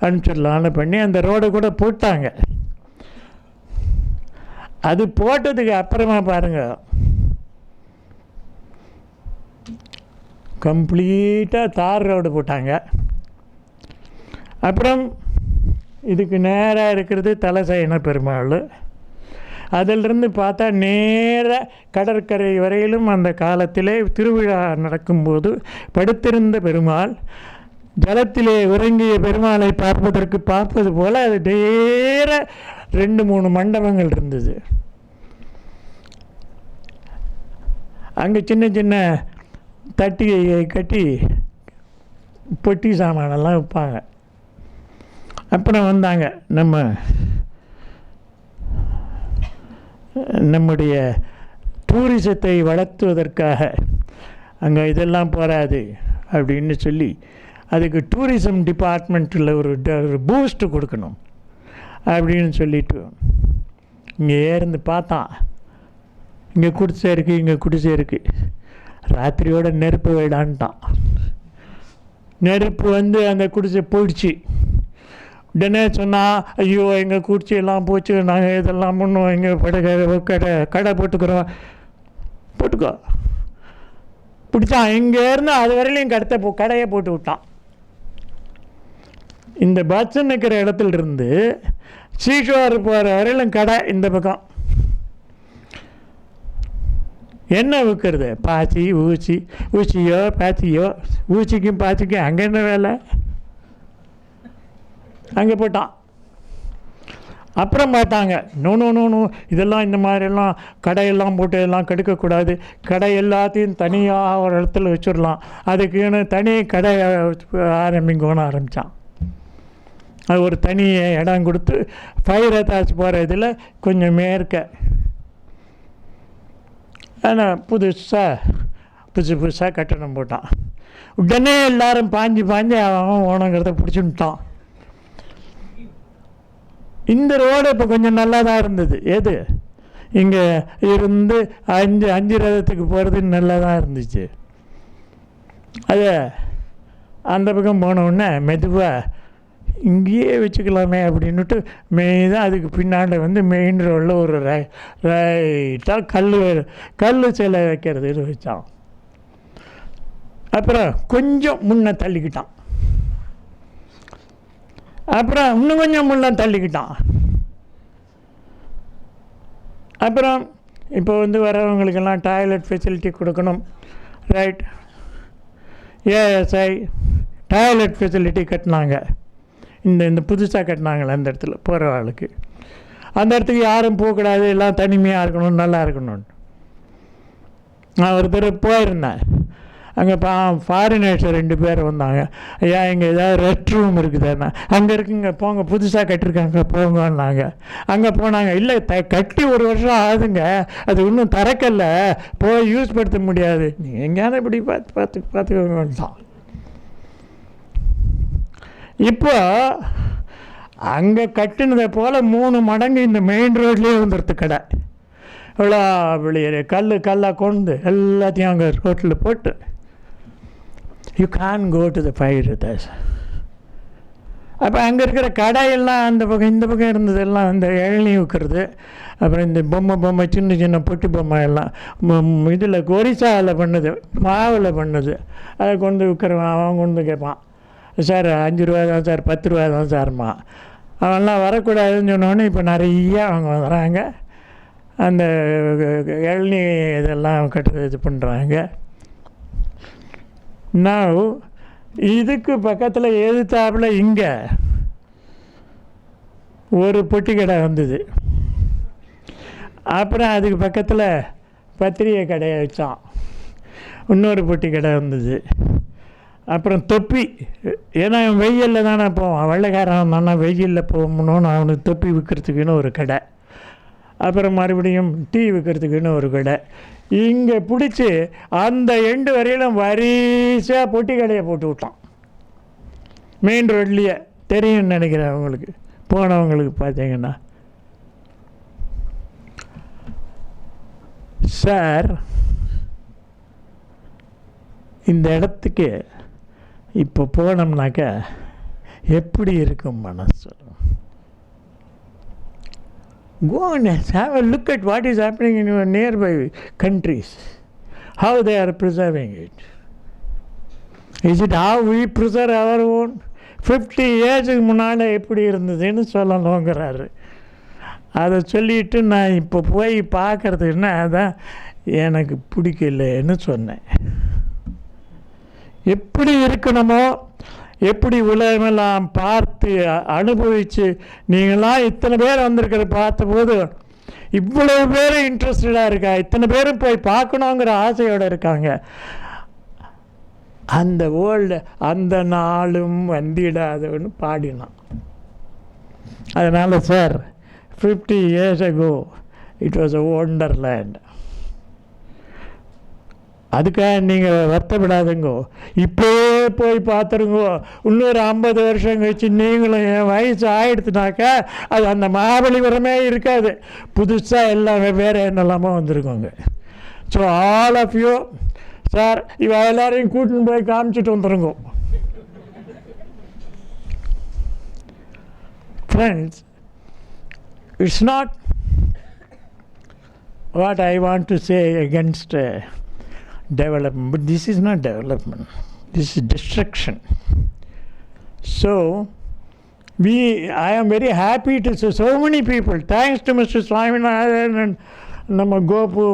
அனுப்பிச்சிடலான்னு பண்ணி அந்த ரோடை கூட போட்டாங்க. அது போட்டதுக்கு அப்புறமா பாருங்கள், கம்ப்ளீட்டாக தார் ரோடு போட்டாங்க. அப்புறம் இதுக்கு நேராக இருக்கிறது தலசயன பெருமாள், அதிலிருந்து பார்த்தா நேராக கடற்கரை வரையிலும் அந்த காலத்திலே திருவிழா நடக்கும்போது படுத்திருந்த பெருமாள் ஜலத்திலே உறங்கிய பெருமாளை பார்ப்பது போல் அது நேர 2-3 மண்டபங்கள் இருந்தது. அங்கே சின்ன சின்ன தட்டியை கட்டி பொட்டி சாமானெல்லாம் விற்பாங்க. அப்புறம் வந்தாங்க நம்முடைய டூரிசத்தை வளர்த்துவதற்காக அங்கே இதெல்லாம் போகாது அப்படின்னு சொல்லி அதுக்கு டூரிசம் டிபார்ட்மெண்ட்டில் ஒரு பூஸ்ட்டு கொடுக்கணும் அப்படின்னு சொல்லிட்டு இங்கே இருந்து பார்த்தான். இங்கே குடிசை இருக்குது, இங்கே குடிசை இருக்குது. ராத்திரியோட நெருப்பு வைடான்ட்டான். நெருப்பு வந்து அந்த குடிசை போயிடுச்சு. உடனே சொன்னால், ஐயோ எங்கள் குடிசையெல்லாம் போச்சு, நாங்கள் இதெல்லாம் பண்ணுவோம், எங்கள் கடை போட்டுக்கிறோம். போட்டுக்கோ பிடிச்சான். இங்கேருந்து அது வரையிலையும் கடையை போட்டு விட்டான். இந்த பஸ்ஸு நிற்கிற இடத்துல இருந்து சீஷோர் போகிற வரையிலும் கடை இந்த பக்கம். என்ன விற்கிறது? பாச்சி, ஊசியோ பாச்சியோ. ஊசிக்கும் பாச்சிக்கும் அங்கே என்ன வேலை? அங்கே போட்டான். அப்புறம் பார்த்தாங்க, நோ இதெல்லாம் இந்த மாதிரிலாம் கடையெல்லாம் போட்டு எல்லாம் கெடுக்கக்கூடாது. கடை எல்லாத்தையும் தனியாக ஒரு இடத்துல வச்சிடலாம். அதுக்குன்னு தனி கடை ஆரம்பிச்சான். அது ஒரு தனி இடம் கொடுத்து ஃபைரதாஸ் போகிற இதில் கொஞ்சம் மேற்க. ஆனால் புதுசாக கட்டணம் போட்டான். உடனே எல்லோரும் பாஞ்சு அவன் ஓனங்கிறத பிடிச்சுட்டான். இந்த ரோடு இப்போ கொஞ்சம் நல்லா தான் இருந்தது. எது இங்கே இருந்து 5 ரதத்துக்கு போகிறது நல்லா தான் இருந்துச்சு. அது அந்த பக்கம் போனவுடனே மெதுவாக இங்கேயே வச்சுக்கலாமே அப்படின்னுட்டு மெயினாக அதுக்கு பின்னாடி வந்து மெயின் ரோடில் ஒரு ரைட்டாக கல் சிலை வைக்கிறது வச்சான். அப்புறம் கொஞ்சம் முன்ன தள்ளிக்கிட்டான். அப்புறம் இன்னும் கொஞ்சம் முன்ன தள்ளிக்கிட்டான். அப்புறம் இப்போ வந்து வரவங்களுக்கெல்லாம் டாய்லெட் ஃபெசிலிட்டி கொடுக்கணும். ரைட், ஏஎஸ்ஐ டாய்லெட் ஃபெசிலிட்டி கட்டினாங்க. இந்த புதுசாக கட்டினாங்களே அந்த இடத்துல போகிற ஆளுக்கு. அந்த இடத்துக்கு யாரும் போகக்கூடாது, எல்லாம் தனிமையாக இருக்கணும், நல்லா இருக்கணும். நான் ஒரு தடவை போயிருந்தேன். அங்கே ஃபாரினர்ஸ் 2 பேர் வந்தாங்க. ஐயா இங்கே ஏதாவது ரெஸ்ட் ரூம் இருக்குதுன்னா, அங்கே இருக்குங்க, போங்க, புதுசாக கட்டியிருக்காங்க, போங்கன்னாங்க. அங்கே போனாங்க. இல்லை கட்டி 1 வருஷம் ஆகுதுங்க, அது இன்னும் திறக்கல, போய் யூஸ் படுத்த முடியாது. நீங்கள் எங்கேயான இப்படி பார்த்துக்கோங்கன்ட்டான். இப்போ அங்கே கட்டினதை போல் 3 மடங்கு இந்த மெயின் ரோட்லேயே வந்துடுது கடை. இவ்வளோ வெளியே கல்லாக கொண்டு எல்லாத்தையும் அங்கே ரோட்டில் போட்டு you can go to the ஃபைரதாஸ். அப்போ அங்கே இருக்கிற கடையெல்லாம் அந்த பக்கம் இந்த பக்கம் இருந்ததெல்லாம் இந்த இளநீ விற்கிறது. அப்புறம் இந்த பொம்மை சின்ன பொட்டி பொம்மை எல்லாம் இதில் ஒரிசாவில் பண்ணுது, மாவில் பண்ணுது. அதை கொண்டு விற்கிறவன் அவன் கொண்டு கேட்பான், சார் 5 ரூபா தான் சார், 10 ரூபா தான் சார்மா. அவன்லாம் வரக்கூடாதுன்னு சொன்னோன்னே இப்போ நிறைய அவங்க வராங்க. அந்த இளநீ இதெல்லாம் இது பண்ணுறாங்க. நான் இதுக்கு பக்கத்தில் எதிர்த்தாப்பில் இங்கே ஒரு பொட்டி கடை வந்தது. அப்புறம் அதுக்கு பக்கத்தில் பத்திரிகை கடையை வச்சான். இன்னொரு பொட்டி கடை வந்தது. அப்புறம் தொப்பி, ஏன்னா வெயிலில் தானே போவான், வெள்ளைக்காரன் தானே வெயிலில் போகணுன்னு அவனுக்கு தொப்பி விற்கிறதுக்குன்னு ஒரு கடை. அப்புறம் மறுபடியும் டீ விற்கிறதுக்குன்னு ஒரு கடை. இங்கே பிடிச்சி அந்த எண்டு வரையிலும் வரிசையாக பொட்டி கடையை போட்டு விட்டான். மெயின் ரோட்லேயே தெரியும்னு நினைக்கிறேன் அவங்களுக்கு, போனவங்களுக்கு பார்த்தீங்கன்னா. சார் இந்த இடத்துக்கு இப்போ போனோம்னாக்கா எப்படி இருக்கும் மனசு? Go and have a look at what is happening in your nearby countries, how they are preserving it. Is it how we preserve our own? 50 years முன்னால் எப்படி இருந்ததுன்னு சொல்லணுங்கிறாரு. அதை சொல்லிவிட்டு நான் இப்போ போய் பார்க்குறதுன்னா அதான் எனக்கு பிடிக்கலன்னு சொன்னேன். எப்படி இருக்கணுமோ, எப்படி உலகமெல்லாம் பார்த்து அனுபவித்து, நீங்களாம் இத்தனை பேர் வந்திருக்கிற பார்த்தபோது இவ்வளவு பேர் இன்ட்ரெஸ்டடாக இருக்கா, இத்தனை பேரும் போய் பார்க்கணுங்கிற ஆசையோடு இருக்காங்க. அந்த வேர்ல்டு அந்த நாளும் வந்திடாதவன்னு பாடினான். அதனால் sir 50 years ago it was a wonderland. அதுக்காக நீங்கள் வருத்தப்படாதுங்கோ, இப்போயே போய் பார்த்துருங்கோ. இன்னொரு 50 வருஷம் கழிச்சு நீங்களும் என் வயசு ஆகிடுத்துனாக்கா அது அந்த மகாபலிபுரமே இருக்காது, புதுசாக எல்லாம் வேறு என்னெல்லாமோ வந்திருக்கோங்க. So all of you sir இவ எல்லாரையும் கூட்டின்னு போய் காமிச்சிட்டு வந்துருங்கோ. Friends, it's not what I want to say against development, but this is not development, this is destruction. So I am very happy to see so many people, thanks to Mr. Swaminathan and Nama Gopu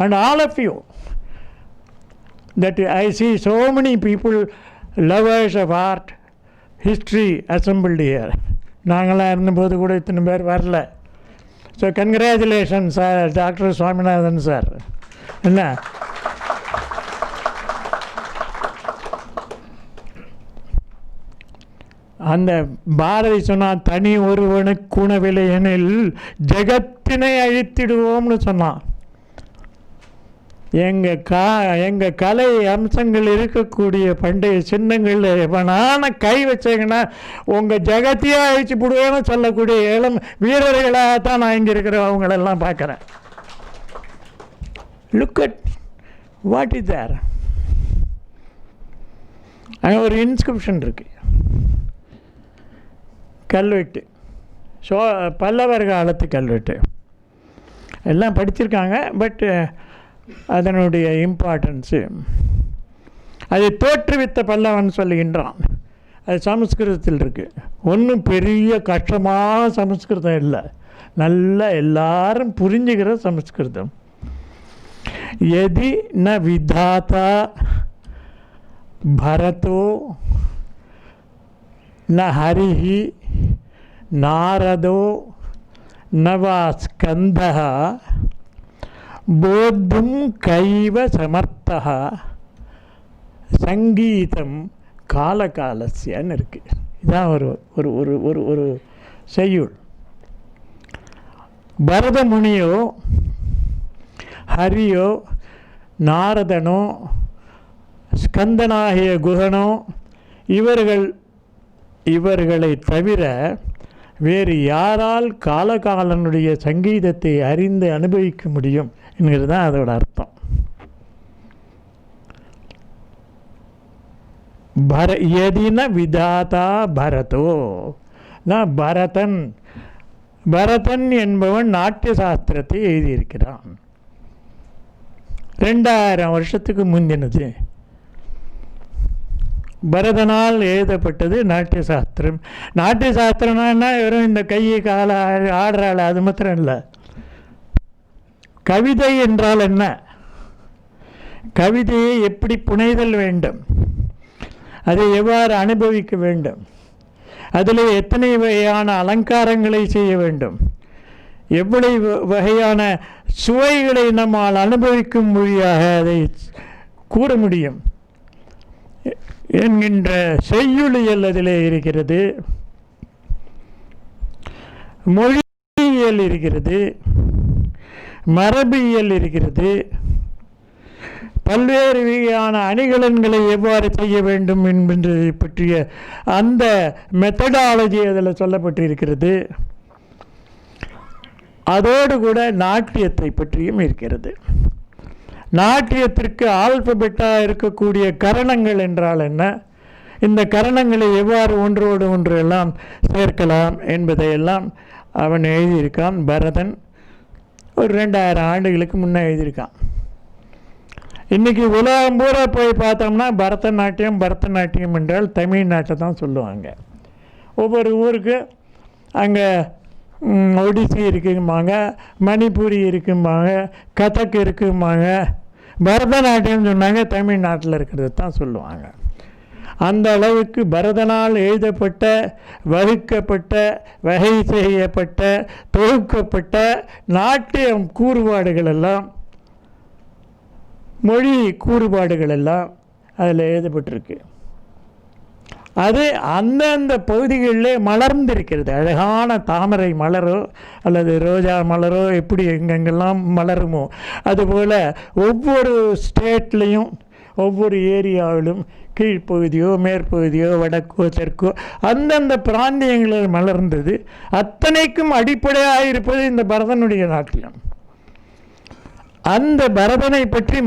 and all of you, that I see so many people, lovers of art, history assembled here. நாங்களாம் இருந்தபோது கூட இத்தனை பேர் வரல. So congratulation sir, doctor Swaminathan sir. என்ன அந்த பாரதி சொன்னான், தனி ஒருவனுக்கு குணவில்லை எனில் ஜெகத்தினை அழித்திடுவோம்னு சொன்னான். எங்கள் கலை அம்சங்கள் இருக்கக்கூடிய பண்டைய சின்னங்களில் எவனான கை வச்சிங்கன்னா உங்கள் ஜெகத்தையே அழிச்சு போடுவேன்னு சொல்லக்கூடிய இளம் வீரர்களாகத்தான் நான் இங்கே இருக்கிற அவங்களெல்லாம் பார்க்குறேன். Look at what is there. அங்கே ஒரு இன்ஸ்கிரிப்ஷன் இருக்குது, கல்வெட்டு, பல்லவர் காலத்து கல்வெட்டு. எல்லாம் படிச்சிருக்காங்க, பட் அதனுடைய இம்பார்ட்டன்ஸு, அதை தோற்றுவித்த பல்லவன் சொல்லுகின்றான். அது சமஸ்கிருதத்தில் இருக்குது. ஒன்றும் பெரிய கஷ்டமான சமஸ்கிருதம் இல்லை, நல்ல எல்லாரும் புரிஞ்சுக்கிற சமஸ்கிருதம். எதி ந விதாதா பரதோ ந ஹரிஹி நாரதோ நவா ஸ்கந்தः போத்தும் கைவ சமர்த்தா சங்கீதம் காலகாலஸ்யன்னு இருக்குது. இதுதான் ஒரு ஒரு ஒரு ஒரு ஒரு செய்யுள். பரத முனியோ ஹரியோ நாரதனோ ஸ்கந்தனாகிய குஹனோ இவர்களை தவிர வேறு யாரால் காலகாலனுடைய சங்கீதத்தை அறிந்து அனுபவிக்க முடியும் என்கிறது தான் அதோட அர்த்தம். எதின விதாதா பரதோ நான் பரதன் என்பவன் நாட்டிய சாஸ்திரத்தை எழுதியிருக்கிறான். 2000 வருஷத்துக்கு முந்தினது பரதனால் எழுதப்பட்டது நாட்டிய சாஸ்திரம். நாட்டிய சாஸ்திரம்னா வெறும் இந்த கையை கால ஆடுறாள் அது மாத்திரம் இல்லை. கவிதை என்றால் என்ன, கவிதையை எப்படி புனைதல் வேண்டும், அதை எவ்வாறு அனுபவிக்க வேண்டும், அதில் எத்தனை வகையான அலங்காரங்களை செய்ய வேண்டும், எவ்வளவு வகையான சுவைகளை நம்மால் அனுபவிக்கும் மொழியாக அதை கூற முடியும் என்கின்ற செய்யுளியல் அதிலே இருக்கிறது, மொழியியல் இருக்கிறது, மரபியல் இருக்கிறது, பல்வேறு வகையான அணிகலன்களை எவ்வாறு செய்ய வேண்டும் என்பதை பற்றிய அந்த மெத்தடாலஜி அதில் சொல்லப்பட்டிருக்கிறது. அதோடு கூட நாட்டியத்தை பற்றியும் இருக்கிறது. நாட்டியத்திற்கு ஆல்பபெட்டாக இருக்கக்கூடிய கரணங்கள் என்றால் என்ன, இந்த கரணங்களை எவ்வாறு ஒன்றோடு ஒன்று எல்லாம் சேர்க்கலாம் என்பதையெல்லாம் அவன் எழுதியிருக்கான். பரதன் ஒரு 2000 ஆண்டுகளுக்கு முன்னே எழுதியிருக்கான். இன்றைக்கி உலகம் பூரா போய் பார்த்தோம்னா பரதநாட்டியம் என்றால் தமிழ்நாட்டை தான் சொல்லுவாங்க. ஒவ்வொரு ஊருக்கு அங்கே ஒடிசி இருக்கும்பாங்க, மணிப்பூரி இருக்கும்பாங்க, கதக் இருக்கும்பாங்க. பரதநாட்டியம் சொன்னாங்க தமிழ்நாட்டில் இருக்கிறது தான் சொல்லுவாங்க. அந்த அளவுக்கு பரதனால் எழுதப்பட்ட, வகுக்கப்பட்ட, வகை செய்யப்பட்ட, தொகுக்கப்பட்ட நாட்டியம் கூறுபாடுகள் எல்லாம், மொழி கூறுபாடுகள் எல்லாம் அதில் எழுதப்பட்டிருக்கு. அது அந்தந்த பகுதிகளிலே மலர்ந்திருக்கிறது. அழகான தாமரை மலரோ அல்லது ரோஜா மலரோ எப்படி எங்கெங்கெல்லாம் மலருமோ அதுபோல் ஒவ்வொரு ஸ்டேட்லேயும் ஒவ்வொரு ஏரியாவிலும் கீழ்ப்பகுதியோ மேற்பகுதியோ வடக்கோ தெற்கோ அந்தந்த பிராந்தியங்களில் மலர்ந்தது. அத்தனைக்கும் அடிப்படையாக இருப்பது இந்த பரதனுடைய நாட்டியம். அந்த பரதனை பற்றி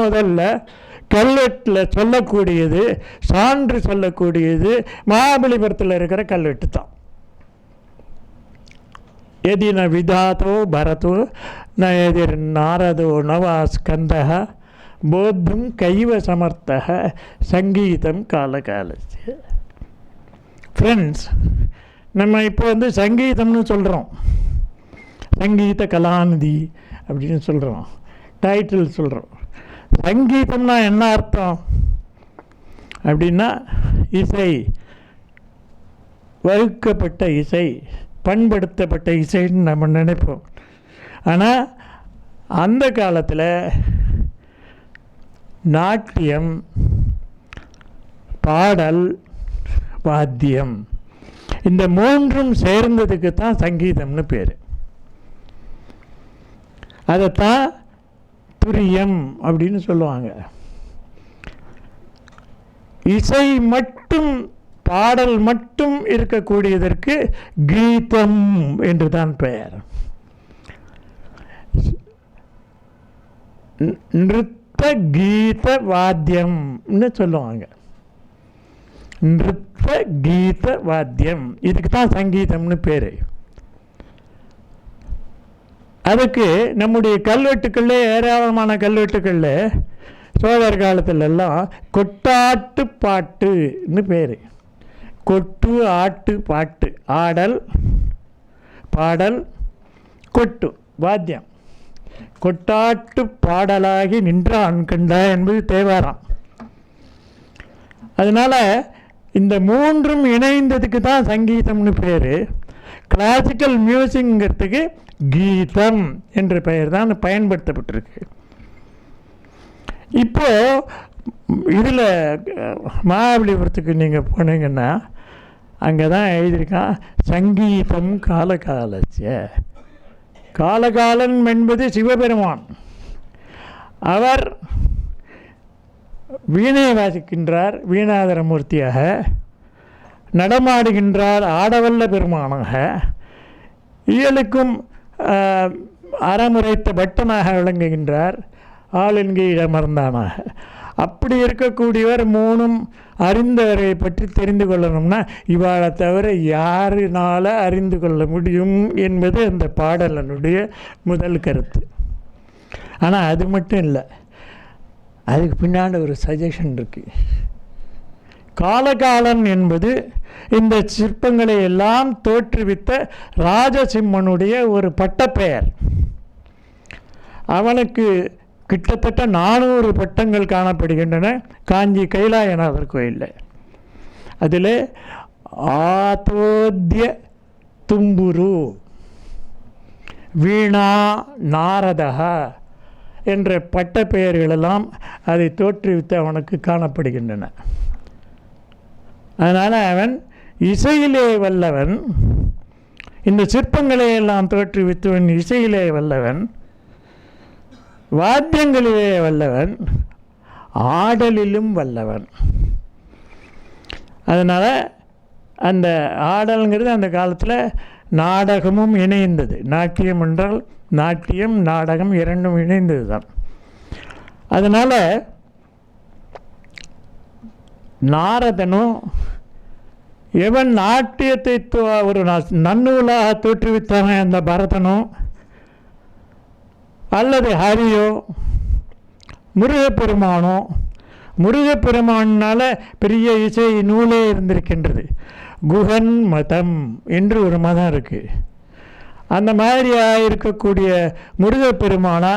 முதல்ல கல்வெட்டில் சொல்லக்கூடியது, சான்று சொல்லக்கூடியது மகாபலிபுரத்தில் இருக்கிற கல்வெட்டு தான். எதின விதாதோ பரதோ ந எதிர் நாரதோ நவா ஸ்கந்தः போத்தும் கைவ சமர்த்தக சங்கீதம் காலகாலஸ்ய. ஃப்ரெண்ட்ஸ், நம்ம இப்போ சங்கீதம்னு சொல்கிறோம், சங்கீத கலாநிதி அப்படின்னு சொல்கிறோம், டைட்டில் சொல்கிறோம். சங்கீதம்னா என்ன அர்த்தம் அப்படின்னா இசை, வகுக்கப்பட்ட இசை, பண்படுத்தப்பட்ட இசைன்னு நம்ம நினைப்போம். ஆனால் அந்த காலத்தில் நாட்டியம், பாடல், வாத்தியம் இந்த மூன்றும் சேர்ந்ததுக்கு தான் சங்கீதம்னு பேர். அதைத்தான் துரியம் அப்படின்னு சொல்லுவாங்க. இசை மட்டும், பாடல் மட்டும் இருக்கக்கூடியதற்கு கீதம் என்று தான் பெயர். நிருத்த கீத வாத்தியம்னு சொல்லுவாங்க. நிருத்த கீத வாத்தியம், இதுக்கு தான் சங்கீதம்னு பேர். அதுக்கு நம்முடைய கல்வெட்டுக்களில், ஏராளமான கல்வெட்டுக்களில் சோழர் காலத்திலெல்லாம் கொட்டாட்டு பாட்டுன்னு பேர். கொட்டு, ஆட்டு, பாட்டு, ஆடல், பாடல், கொட்டு, வாத்தியம். கொட்டாட்டு பாடலாகி நின்றான் கண்டா என்பது தேவாரம். அதனால் இந்த மூன்றும் இணைந்ததுக்கு தான் சங்கீதம்னு பேர். கிளாசிக்கல் மியூசிக்ங்கிறதுக்கு கீதம் என்ற பெயர் தான் பயன்படுத்தப்பட்டிருக்கு. இப்போ இதில் மகாபலிபுரத்துக்கு நீங்கள் போனீங்கன்னா அங்கே தான் எழுதியிருக்கான் சங்கீதம் காலகாலஸ்ய. காலகாலன் என்பது சிவபெருமான். அவர் வீணை வாசிக்கின்றார் வீணாதரமூர்த்தியாக, நடமாடுகின்றார் ஆடவல்ல பெருமானாக, இயலுக்கும் அறமுறைத்த பட்டனாக விளங்குகின்றார், ஆளுங்கீழ் அமர்ந்தானாக. அப்படி இருக்கக்கூடியவர் மூணும் அறிந்தவரை பற்றி தெரிந்து கொள்ளணும்னா இவாளை தவிர யாருனால அறிந்து கொள்ள முடியும் என்பது அந்த பாடலனுடைய முதல் கருத்து. ஆனால் அது மட்டும் இல்லை, அதுக்கு பின்னாடி ஒரு சஜஷன் இருக்குது. காலகாலன் என்பது இந்த சிற்பங்களை எல்லாம் தோற்றுவித்த ராஜசிம்மனுடைய ஒரு பட்டப்பெயர். அவனுக்கு கிட்டத்தட்ட 400 பட்டங்கள் காணப்படுகின்றன காஞ்சி கைலாயநாதர் கோயிலில். அதில் ஆதோத்ய தும்புரு, வீணா நாரதா என்ற பட்ட பெயர்களெல்லாம் அதை தோற்றுவித்து அவனுக்கு காணப்படுகின்றன. அதனால் அவன் இசையிலே வல்லவன். இந்த சிற்பங்களை எல்லாம் தோற்றுவித்தவன் இசையிலே வல்லவன், வாத்தியங்களிலே வல்லவன், ஆடலிலும் வல்லவன். அதனால் அந்த ஆடல்ங்கிறது அந்த காலத்தில் நாடகமும் இணைந்தது. நாட்டியம் என்றால் நாட்டியம், நாடகம் இரண்டும் இணைந்தது தான். அதனால் நாரதனும் எவன் நாட்டியத்தை ஒரு நன்னூலாக தோற்றுவித்தானே அந்த பரதனும் அல்லது ஹரியோ முருகப்பெருமானோ, முருகப்பெருமானால் பெரிய இசை நூலே இருந்திருக்கின்றது. குகன் மதம் என்று ஒரு மதம் இருக்குது. அந்த மாதிரியாக இருக்கக்கூடிய முருகப்பெருமானா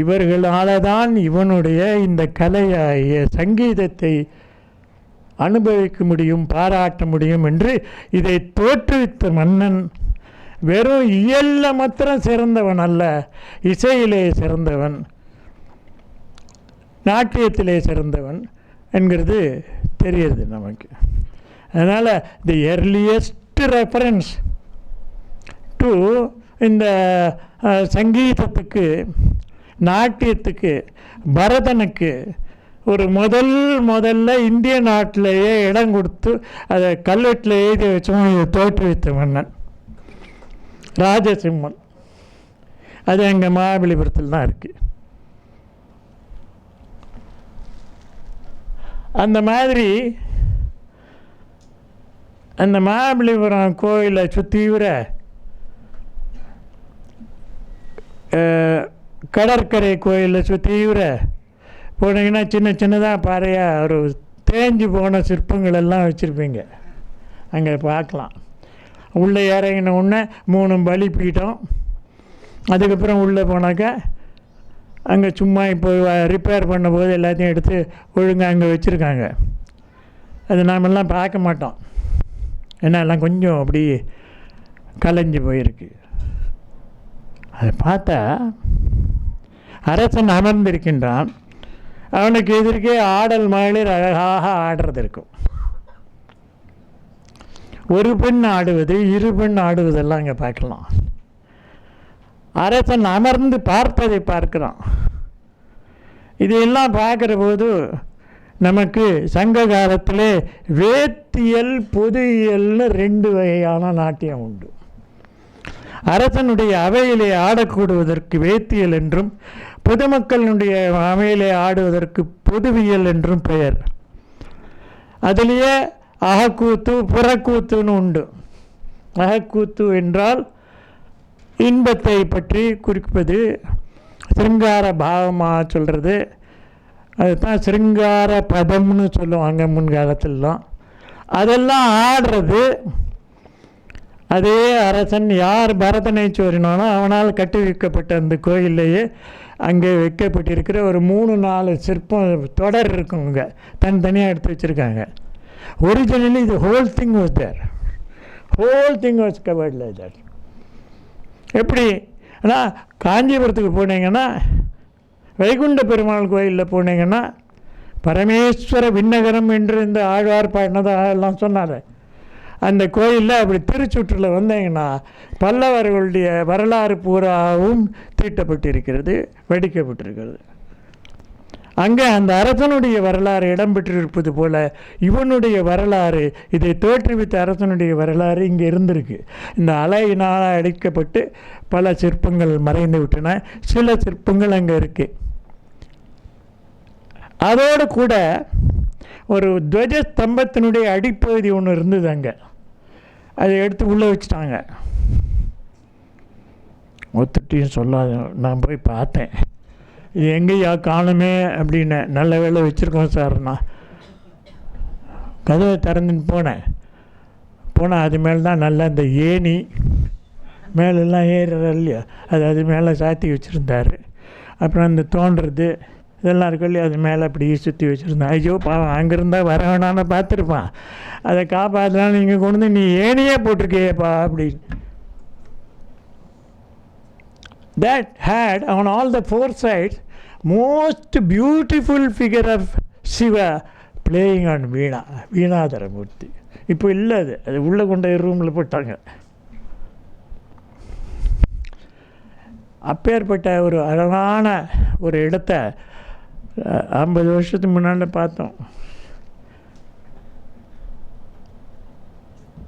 இவர்களால் தான் இவனுடைய இந்த கலையாகிய சங்கீதத்தை அனுபவிக்க முடியும், பாராட்ட முடியும் என்று இதை தோற்றுவித்த மன்னன் வெறும் இயலில் மாத்திரம் சிறந்தவன் அல்ல, இசையிலே சிறந்தவன், நாட்டியத்திலே சிறந்தவன் என்கிறது தெரியுது நமக்கு. அதனால் தி எர்லியஸ்ட் ரெஃபரன்ஸ் டு இந்த சங்கீதத்துக்கு, நாட்டியத்துக்கு, பரதனுக்கு ஒரு முதல்ல இந்திய நாட்டிலேயே இடம் கொடுத்து அதை கல்வெட்டில் எழுதி வச்சவன் இதை தோற்றுவித்த மன்னன் ராஜசிம்மன். அது எங்கள் மகாபலிபுரத்தில் தான் இருக்குது. அந்த மாதிரி அந்த மகாபலிபுரம் கோயிலை சுற்றிவிர கடற்கரை கோயிலை சுற்றிவிர போனீங்கன்னா சின்ன சின்னதாக பாறையாக ஒரு தேஞ்சு போன சிற்பங்கள் எல்லாம் வச்சுருப்பீங்க. அங்கே பார்க்கலாம். உள்ளே இறங்கின உடனே 3 பலிபீடம், அதுக்கப்புறம் உள்ளே போனாக்கா அங்கே சும்மா இப்போ ரிப்பேர் பண்ணும்போது எல்லாத்தையும் எடுத்து ஒழுங்காக அங்கே வச்சுருக்காங்க. அது நாமெல்லாம் பார்க்க மாட்டோம், ஏன்னா எல்லாம் கொஞ்சம் அப்படி கலைஞ்சு போயிருக்கு. அதை பார்த்தா அரசன் அமர்ந்திருக்கின்றான். அவனுக்கு எதிர்க்கே ஆடல் மகளிர் அழகாக ஆடுறது இருக்கும். ஒரு பெண் ஆடுவது, 2 பெண் ஆடுவதெல்லாம் அங்கே பார்க்கலாம். அரசன் அமர்ந்து பார்ப்பதை பார்க்கிறான். இதையெல்லாம் பார்க்குற போது நமக்கு சங்க காலத்திலே வேத்தியல் பொதுயியல்னு 2 வகையான நாட்டியம் உண்டு. அரசனுடைய அவையிலே ஆடக்கூடுவதற்கு வேத்தியல் என்றும், பொதுமக்களுடைய அவையிலே ஆடுவதற்கு பொதுவியல் என்றும் பெயர். அதிலேயே அகக்கூத்து, புறக்கூத்துன்னு உண்டு. அகக்கூத்து என்றால் இன்பத்தை பற்றி குறிப்பது, சிருங்கார பாவமாக சொல்கிறது. அதுதான் சிருங்கார பதம்னு சொல்லுவாங்க முன்காலத்திலாம். அதெல்லாம் ஆடுறது. அதே அரசன் யார் பரதனை சோறினானோ அவனால் கட்டி வைக்கப்பட்ட அந்த கோயிலையே அங்கே வைக்கப்பட்டிருக்கிற ஒரு 3-4 சிற்பம் தொடர் இருக்குங்க, தனித்தனியாக எடுத்து வச்சுருக்காங்க. Originally the whole thing was there, whole thing was covered like that. எப்படி ஆனால் காஞ்சிபுரத்துக்கு போனீங்கன்னா, வைகுண்ட பெருமாள் கோயிலில் போனீங்கன்னா, பரமேஸ்வர விண்ணகரம் என்று இந்த ஆழ்வார் பாடினதாக எல்லாம் சொன்னார். அந்த கோயிலில் அப்படி திருச்சுற்றில் வந்தீங்கன்னா பல்லவர்களுடைய வரலாறு பூராவும் தீட்டப்பட்டிருக்கிறது, வெடிக்கப்பட்டிருக்கிறது. அங்கே அந்த அரசனுடைய வரலாறு இடம்பெற்றிருப்பது போல இவனுடைய வரலாறு, இதை தோற்றுவித்த அரசனுடைய வரலாறு இங்கே இருந்திருக்கு. இந்த அலையினால் அடிக்கப்பட்டு பல சிற்பங்கள் மறைந்து விட்டன, சில சிற்பங்கள் அங்கே இருக்குது. அதோடு கூட ஒரு துவஜ ஸ்தம்பத்தினுடைய அடிப்பகுதி ஒன்று இருந்தது அங்கே. அதை எடுத்து உள்ளே வச்சுட்டாங்க. ஒத்துட்டியும் சொல்லாத, நான் போய் பார்த்தேன், இது எங்கேயா காணுமே அப்படின்னு. நல்ல வேலை வச்சுருக்கோம் சார். நான் கதவை திறந்துன்னு போனேன். அது மேலே தான் நல்லா இந்த ஏணி மேலெல்லாம் ஏறுற இல்லையா, அது மேலே சாத்தி வச்சுருந்தார். அப்புறம் அந்த தோன்றுறது இதெல்லாம் இருக்கும் இல்லையா, அது மேலே அப்படி சுற்றி வச்சுருந்தேன். ஐயோ பாவம், அங்கேருந்தால் வர வேணான்னு பார்த்துருப்பான். அதை காப்பாற்றலாம், நீங்கள் கொண்டு வந்து நீ ஏனியே போட்டிருக்கேப்பா அப்படின்னு. That had on all the 4 sides most beautiful figure of Shiva playing on வீணா, வீணாதர மூர்த்தி. இப்போ இல்லை, அது உள்ளே கொண்ட ரூமில் போட்டாங்க. அப்பேற்பட்ட ஒரு அழகான ஒரு இடத்த 50 வருஷத்துக்கு முன்னாடி பார்த்தோம்.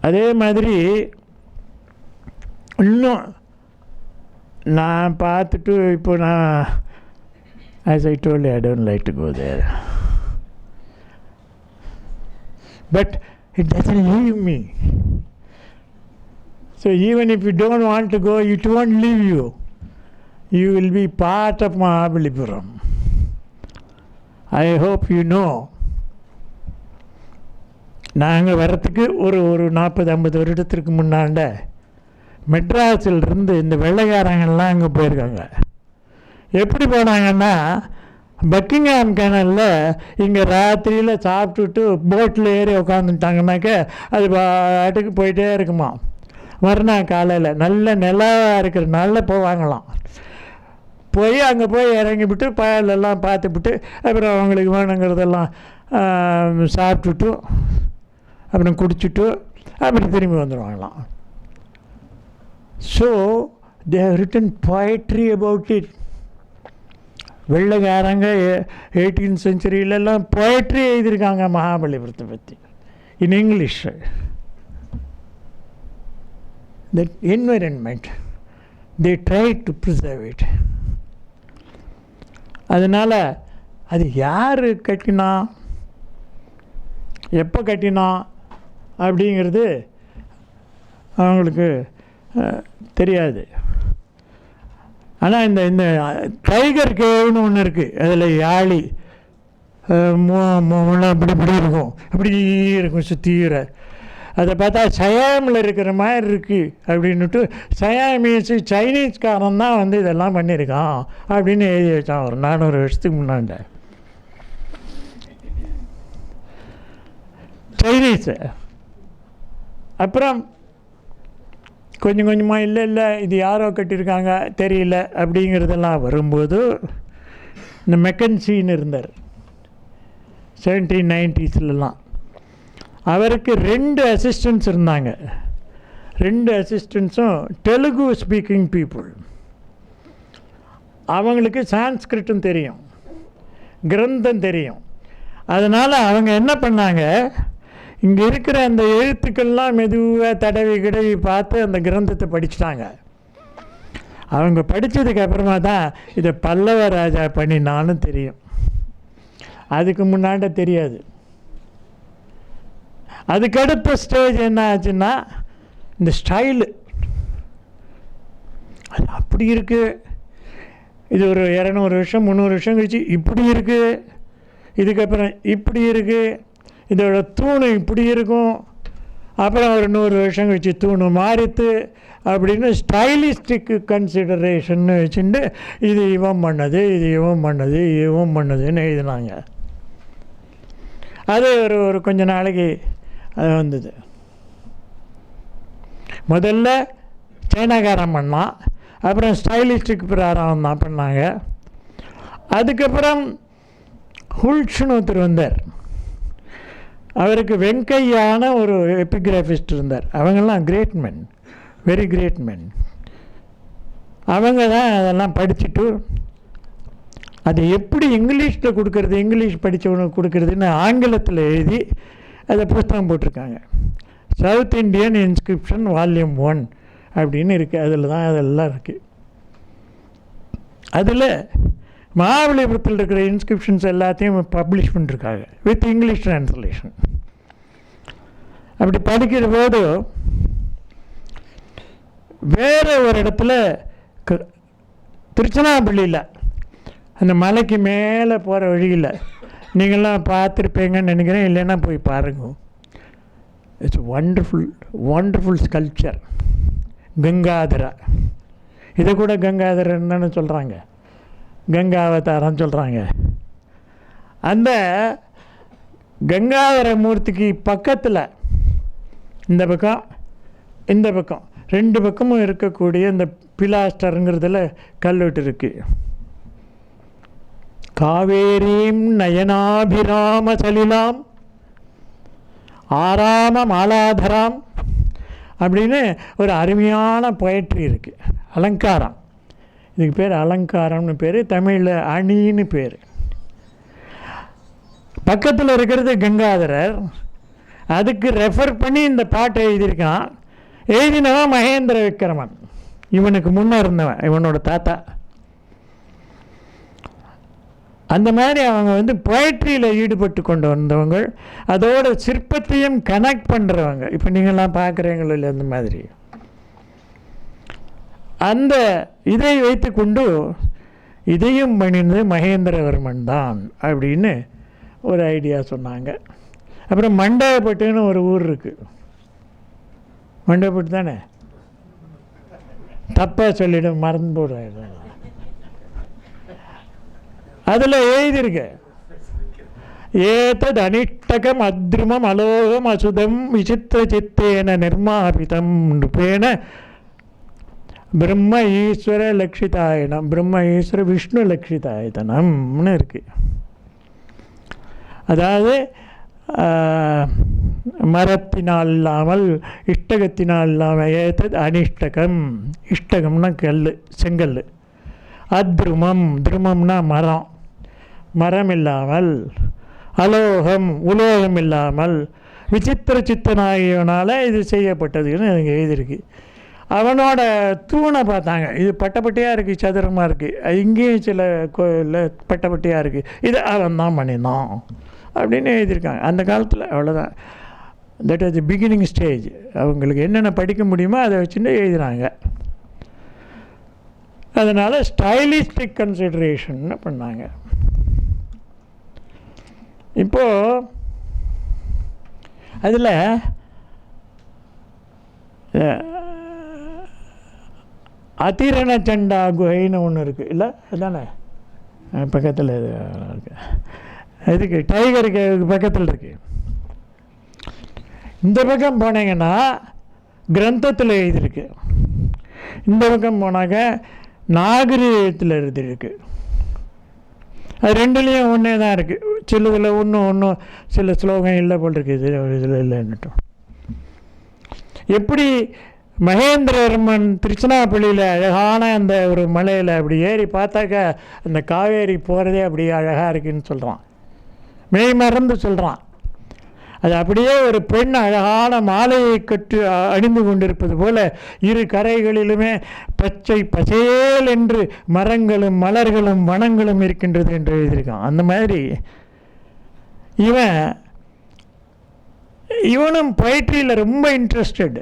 அதே மாதிரி இன்னும் நான் பார்த்துட்டு இப்போ நான் as I told you, I don't like to go there. But it doesn't leave me. So even if you don't want to go, it won't leave you. You will be part of Mahabalipuram. I hope you know. நாங்கள் வர்றதுக்கு ஒரு 40-50 வருடத்திற்கு முன்னாண்ட மெட்ராஸிலிருந்து இந்த வெள்ளைக்காரங்கள்லாம் அங்கே போயிருக்காங்க. எப்படி போனாங்கன்னா, Buckingham கேனலில் இங்கே ராத்திரியில் சாப்பிட்டுட்டு போட்டில் ஏறி உக்காந்துட்டாங்கனாக்க அது பாட்டுக்கு போயிட்டே இருக்குமா. மறுநாள் காலையில் நல்ல நிலவாக இருக்கிறனால போவாங்களாம். போய் அங்கே போய் இறங்கிவிட்டு பயலெல்லாம் பார்த்துவிட்டு அப்புறம் அவங்களுக்கு வேணுங்கிறதெல்லாம் சாப்பிட்டுட்டு அப்புறம் குடிச்சிட்டு அப்புறம் திரும்பி வந்துடுவாங்களாம். So they have written poetry about it. வெள்ளைக்காரங்க 18th centuryலெல்லாம் poetry எழுதியிருக்காங்க மகாபலிபுரத்தை பற்றி in English. That environment they try to preserve it. அதனால் அது யார் கட்டினா, எப்போ கட்டினா அப்படிங்கிறது அவங்களுக்கு தெரியாது. ஆனால் இந்த இந்த டைகர் கேவ்னு ஒன்று இருக்குது. அதில் யாழி அப்படி இப்படி இருக்கும், அப்படி இருக்கும் சுத்தீர. அதை பார்த்தா சயாமில் இருக்கிற மாதிரி இருக்குது அப்படின்னுட்டு சயாமீஸ் சைனீஸ்காரன் தான் வந்து இதெல்லாம் பண்ணியிருக்கான் அப்படின்னு எழுதி வச்சான் ஒரு 400 வருஷத்துக்கு முன்னாண்ட. சைனீஸு. அப்புறம் கொஞ்சம் கொஞ்சமாக இல்லை இது யாரோ கட்டியிருக்காங்க தெரியல அப்படிங்கிறதெல்லாம் வரும்போது இந்த மெக்கன்சின்னு இருந்தார் 1790ஸ்லாம். அவருக்கு 2 அசிஸ்டன்ட்ஸ் இருந்தாங்க. 2 அசிஸ்டன்ட்ஸும் தெலுங்கு ஸ்பீக்கிங் பீப்புள். அவங்களுக்கு சான்ஸ்கிரிட்டும் தெரியும், கிரந்தம் தெரியும். அதனால் அவங்க என்ன பண்ணாங்க, இங்கே இருக்கிற அந்த எழுத்துக்கள்லாம் மெதுவாக தடவி பார்த்து அந்த கிரந்தத்தை படிச்சுட்டாங்க. அவங்க படித்ததுக்கு அப்புறமா தான் இதை பல்லவ ராஜா பண்ணினான்னு தெரியும். அதுக்கு முன்னாடி தெரியாது. அதுக்கடுத்த ஸ்டேஜ் என்ன ஆச்சுன்னா இந்த ஸ்டைலு. அது அப்படி இருக்குது, இது ஒரு 200 வருஷம் 300 வருஷம் கழிச்சு இப்படி இருக்குது, இதுக்கப்புறம் இப்படி இருக்குது, இதோட தூணு இப்படி இருக்கும், அப்புறம் ஒரு 100 வருஷம் கழிச்சு தூணு மாறித்து அப்படின்னு ஸ்டைலிஸ்டிக் கன்சிடரேஷன்னு வச்சுட்டு இது இவன் பண்ணது, இது இவன் பண்ணது, இவன் பண்ணதுன்னு எழுதினாங்க. அது ஒரு கொஞ்ச நாளைக்கு அது வந்தது. முதல்ல சைனாக்காரன் பண்ணான், அப்புறம் ஸ்டைலிஸ்டிக் பிரகாரம் தான் பண்ணாங்க. அதுக்கப்புறம் ஹுல்ஷ்னு ஒருத்தர் வந்தார். அவருக்கு வெங்கையான ஒரு எபிகிராஃபிஸ்ட் இருந்தார். அவங்கெல்லாம் great men, very great men. அவங்க தான் அதெல்லாம் படிச்சுட்டு அதை எப்படி இங்கிலீஷில் கொடுக்கறது, இங்கிலீஷ் படித்தவனுக்கு கொடுக்கறதுன்னு ஆங்கிலத்தில் எழுதி அதை புஸ்தகம் போட்டிருக்காங்க. சவுத் இண்டியன் இன்ஸ்கிரிப்ஷன் வால்யூம் 1 அப்படின்னு இருக்குது. அதில் தான் அதெல்லாம் இருக்குது. அதில் மகாபலிபுரத்தில் இருக்கிற இன்ஸ்கிரிப்ஷன்ஸ் எல்லாத்தையும் பப்ளிஷ் பண்ணிருக்காங்க வித் இங்கிலீஷ் ட்ரான்ஸ்லேஷன். அப்படி படிக்கிற போது வேறு ஒரு இடத்துல திருச்சினாப்பள்ளியில் அந்த மலைக்கு மேலே போகிற வழியில் நீங்கள்லாம் பார்த்துருப்பீங்கன்னு நினைக்கிறேன், இல்லைன்னா போய் பாருங்க. It's wonderful wonderful sculpture. Gangadhara, இதை கூட கங்காதரன்னு சொல்கிறாங்க, கங்காவதாரம் சொல்கிறாங்க. அந்த கங்காதர மூர்த்திக்கு பக்கத்தில் இந்த பக்கம் இந்த பக்கம் 2 பக்கமும் இருக்கக்கூடிய இந்த பிலாஸ்டருங்கிறதுல கல்வெட்டு இருக்குது. காவேரீம் நயனாபிராம சலிலாம் ஆராம மாலாதராம் அப்படின்னு ஒரு அருமையான பொயட்ரி இருக்குது. அலங்காரம், இதுக்கு பேர் அலங்காரம்னு பேர், தமிழில் அணின்னு பேர். பக்கத்தில் இருக்கிறது கங்காதரர். அதுக்கு ரெஃபர் பண்ணி இந்த பாட்டை எழுதியிருக்கான். எழுதினவன் மகேந்திர விக்ரமன், இவனுக்கு முன்னே இருந்தவன், இவனோட தாத்தா. அந்த மாதிரி அவங்க வந்து பொயட்ரியில் ஈடுபட்டு கொண்டு வந்தவங்க, அதோட சிற்பத்தையும் கனெக்ட் பண்ணுறவங்க. இப்போ நீங்கள்லாம் பார்க்குறீங்களோ இல்லை, அந்த மாதிரி அந்த இதை வைத்து கொண்டு இதையும் பண்ணினது மகேந்திரவர்மன் தான் அப்படின்னு ஒரு ஐடியா சொன்னாங்க. அப்புறம் மண்டபப்பட்டுன்னு ஒரு ஊர் இருக்குது. மண்டபப்பட்டு தானே, தப்பாக சொல்லிடும், மறந்து போடுற. அதில் எழுதியிருக்கு, ஏதத் அனிஷ்டகம் அத்ருமம் அலோகம் அசுதம் விசித்திர சித்தேன நிர்மாபிதம் நுபேன பிரம்ம ஈஸ்வர லக்ஷிதாயனம், பிரம்ம ஈஸ்வர விஷ்ணு லக்ஷிதாயத்தனம்னு இருக்குது. அதாவது மரத்தினால் இல்லாமல் இஷ்டகத்தினால் இல்லாமல், ஏதத் அனிஷ்டகம், இஷ்டகம்னா கல், செங்கல், அத்ருமம், திருமம்னா மரம், மரம் இல்லாமல், அலோகம் உலோகம் இல்லாமல், விசித்திர சித்தனாகியவனால் இது செய்யப்பட்டதுன்னு எனக்கு எழுதியிருக்கு. அவனோட தூணை பார்த்தாங்க, இது பட்டப்பட்டியாக இருக்குது, சதுரமாக இருக்குது, இங்கேயும் சில கோயிலில் பட்டப்பட்டியாக இருக்குது, இது அவன் தான் பண்ணினான் அப்படின்னு எழுதியிருக்காங்க அந்த காலத்தில். அவ்வளோதான். That is the beginning stage. அவங்களுக்கு என்னென்ன படிக்க முடியுமோ அதை வச்சுட்டு எழுதுகிறாங்க. அதனால் ஸ்டைலிஸ்டிக் கன்சிடரேஷன் பண்ணாங்க. இப்போது அதில் அதிரண சண்டா குகைன்னு ஒன்று இருக்குது இல்லை, அதுதானே பக்கத்தில் இருக்குது, இதுக்கு டைகருக்கு பக்கத்தில் இருக்குது. இந்த பக்கம் போனீங்கன்னா கிரந்தத்தில் எழுதியிருக்கு, இந்த பக்கம் போனாக்க நாகரீகத்தில் எழுதியிருக்கு. அது ரெண்டுலேயும் ஒன்றே தான் இருக்குது. சிலதில் ஒன்றும் சில ஸ்லோகம் இல்லை போல் இருக்குது, இதில் இல்லைன்னுட்டோம். எப்படி மகேந்திரவர்மன் திருச்சினாப்பள்ளியில் அழகான அந்த ஒரு மலையில் அப்படி ஏறி பார்த்தாக்கா அந்த காவேரி போகிறதே அப்படியே அழகாக இருக்குதுன்னு சொல்கிறான், மெய் மறந்து சொல்கிறான். அது அப்படியே ஒரு பெண் அழகான மாலையை கட்டு அணிந்து கொண்டிருப்பது போல் இரு கரைகளிலுமே பச்சை பசேல் என்று மரங்களும் மலர்களும் வனங்களும் இருக்கின்றது என்று எழுதியிருக்கான். அந்த மாதிரி இவனும் பொயட்ரியில் ரொம்ப இன்ட்ரெஸ்டட்.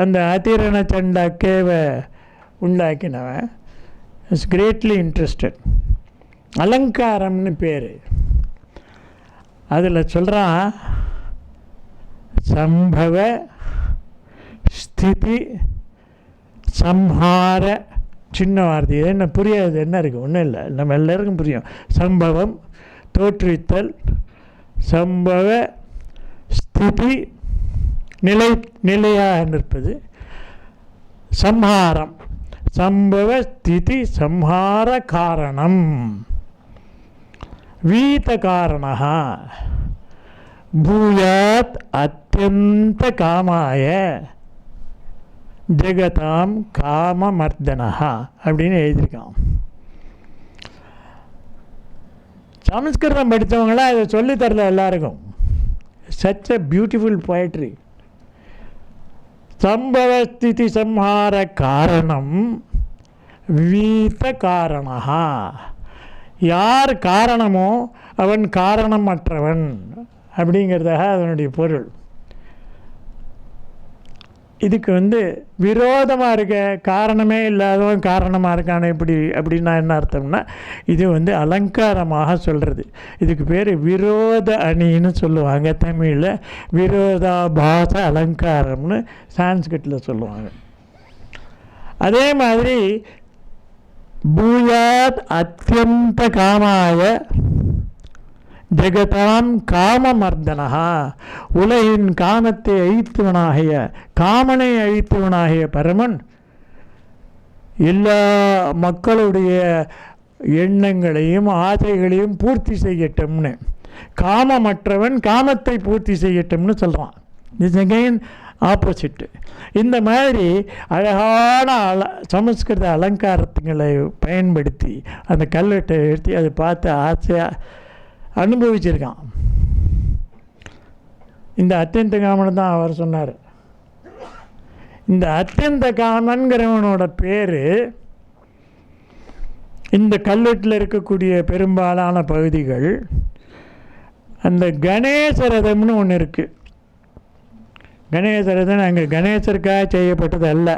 அந்த அதிரண சண்டா கேவை உண்டாக்கினவன் இஸ் கிரேட்லி இன்ட்ரெஸ்டட். அலங்காரம்னு பேர். அதில் சொல்கிறான், சம்பவ ஸ்திதி சம்ஹார, சின்ன வார்த்தை, இது என்ன புரியாது, என்ன இருக்குது, ஒன்றும் இல்லை, நம்ம எல்லாருக்கும் புரியும். சம்பவம் தோற்றுவித்தல், சம்பவ ஸ்திதி நிலையாக நிற்பது, சம்ஹாரம் சம்பவ ஸ்திதி சம்ஹார காரணம், வீத காரணः பூயாத் அத்யந்த காமாய ஜெகதாம் காமமர்தனः அப்படின்னு எழுதியிருக்கான். சமஸ்கிருதம் படித்தவங்களாம் இதை சொல்லித்தரல எல்லாருக்கும். Such a beautiful poetry. சம்பவ ஸ்திதி சம்ஹார காரணம் வீத காரணः. யார் காரணமோ அவன் காரணமற்றவன் அப்படிங்கிறதாக அதனுடைய பொருள். இதுக்கு விரோதமாக இருக்க, காரணமே இல்லாதவன் காரணமாக இருக்கான இப்படி அப்படின்னா என்ன அர்த்தம்னா, இது அலங்காரமாக சொல்கிறது. இதுக்கு பேர் விரோத அணின்னு சொல்லுவாங்க தமிழில். விரோதாபாச அலங்காரம்னு சான்ஸ்கிரிட்டில் சொல்லுவாங்க. அதே மாதிரி பூயாத் அத்யந்த காமாய ஜெகதாம் காமமர்தனஹா, உலகின் காமத்தை அழித்தவனாகிய, காமனை அழித்தவனாகிய பரமன் எல்லா மக்களுடைய எண்ணங்களையும் ஆசைகளையும் பூர்த்தி செய்யட்டும்னு, காமமற்றவன் காமத்தை பூர்த்தி செய்யட்டும்னு சொல்கிறான். This again opposite. இந்த மாதிரி அழகான சமஸ்கிருத அலங்காரத்துங்களை பயன்படுத்தி அந்த கல்வெட்டை எடுத்து அதை பார்த்து ஆசையாக அனுபவிச்சிருக்கான். இந்த அத்தியந்த காமன் தான் அவர் சொன்னார். இந்த அத்தியந்த காமன்கிறவனோட பேர் இந்த கல்வெட்டில் இருக்கக்கூடிய பெரும்பாலான பகுதிகள், அந்த கணேசரதம்னு ஒன்று இருக்குது. கணேசரதம் அங்கே கணேசருக்காக செய்யப்பட்டது அல்ல,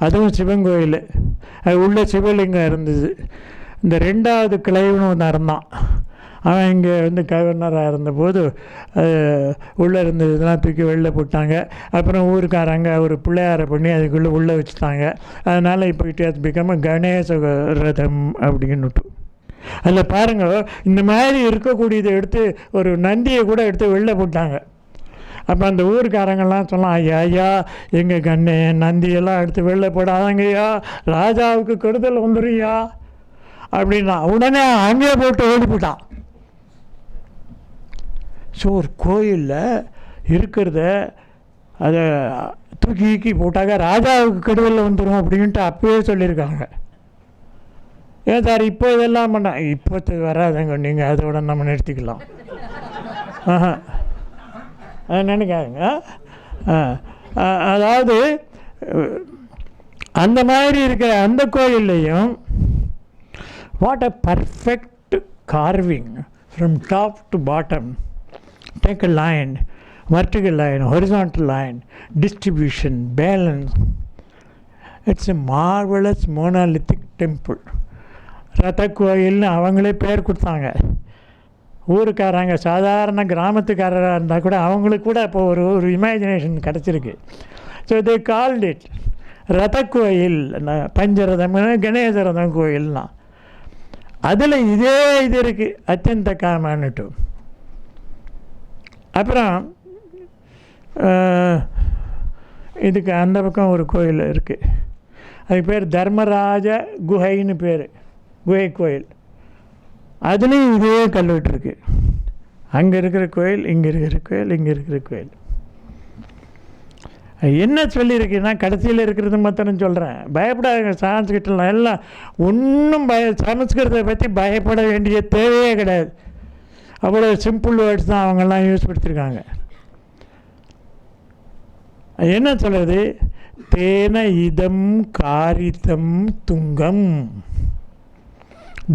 அதுவும் சிவன் கோயில். அது உள்ள சிவலிங்கம் இருந்தது. இந்த ரெண்டாவது கிளைவுன்னு ஒன்று இருந்தான், அவன் இங்கே வந்து கவர்னராக இருந்தபோது உள்ளே இருந்ததுலாம் தூக்கி வெளில போட்டாங்க. அப்புறம் ஊருக்காரங்க ஒரு பிள்ளையாரை பண்ணி அதுக்குள்ளே உள்ளே வச்சுட்டாங்க. அதனால் இப்போ இட் ஹஸ் பிகம் கணேச ரதம் அப்படின்னுட்டு. அதில் பாருங்கள், இந்த மாதிரி இருக்கக்கூடியதை எடுத்து ஒரு நந்தியை கூட எடுத்து வெளில போட்டாங்க. அப்போ அந்த ஊருக்காரங்கள்லாம் சொல்லலாம், ஐயா ஐயா எங்கள் கண்ணு நந்தியெல்லாம் எடுத்து வெளில போடாதங்கய்யா, ராஜாவுக்கு கெடுதல் வந்துடும்யா அப்படின்னா உடனே அங்கேயே போட்டு ஓடி போட்டான். ஸோ ஒரு கோயிலில் இருக்கிறத அதை தூக்கி போட்டாக்க ராஜாவுக்கு கெடுதல் வந்துடும் அப்படின்ட்டு அப்பவே சொல்லியிருக்காங்க. ஏன் சார் இப்போ இதெல்லாம் பண்ண, இப்போது வராதுங்க, நீங்கள் அதோட நம்ம நிறுத்திக்கலாம். அது நினைக்காதுங்க. அதாவது அந்த மாதிரி இருக்கிற அந்த கோயில்லையும் what a perfect carving from top to bottom. Take a line, vertical line, horizontal line, distribution, balance. It's a marvelous monolithic temple. ரத கோயில்னு அவங்களே பேர் கொடுத்தாங்க. ஊருக்காரங்க சாதாரண கிராமத்துக்காரராக இருந்தால் கூட அவங்களுக்கு கூட இப்போ ஒரு இமேஜினேஷன் கிடச்சிருக்கு. ஸோ தே கால்ட் இட் ரத கோயில், பஞ்சரதம், கணேச ரதம் கோயில்லாம். அதில் இதே இது இருக்குது, அத்தியந்த காமன்னுட்டு. அப்புறம் இதுக்கு அந்த பக்கம் ஒரு கோயில் இருக்குது, அதுக்கு பேர் தர்மராஜ குகைன்னு பேர், குகை கோயில். அதுலேயும் இதே கல்வெட்டு இருக்குது. அங்கே இருக்கிற கோயில், இங்கே இருக்கிற கோயில், இங்கே இருக்கிற கோயில். என்ன சொல்லியிருக்குன்னா கடைசியில் இருக்கிறது மாத்திரம் சொல்கிறேன். பயப்படாதுங்க, சான்ஸ்கிரிட்லாம் எல்லாம் ஒன்றும் சமஸ்கிருதத்தை பற்றி பயப்பட வேண்டிய தேவையே கிடையாது. அவ்வளோ சிம்பிள் வேர்ட்ஸ் தான் அவங்கெல்லாம் யூஸ் படுத்திருக்காங்க. என்ன சொல்கிறது, தேன இதம் காரிதம் துங்கம்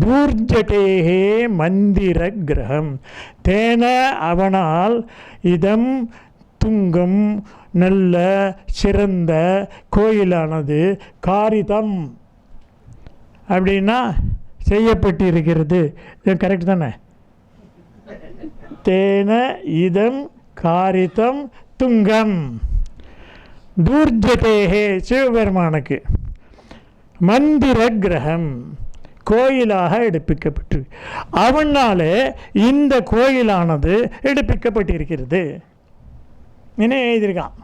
தூர்ஜட்டேகே மந்திர கிரகம். தேன அவனால், இதம் துங்கம் நல்ல சிறந்த கோயிலானது, காரிதம் அப்படின்னா செய்யப்பட்டிருக்கிறது. இது கரெக்ட் தானே? தேன இதம் காரிதம் துங்கம் தூர்ஜட்டேகே சிவபெருமானுக்கு, மந்திர கிரகம் கோயிலாக எடுப்பிக்கப்பட்டு, அவனாலே இந்த கோயிலானது எடுப்பிக்கப்பட்டிருக்கிறது என்ன எழுதியிருக்கான்.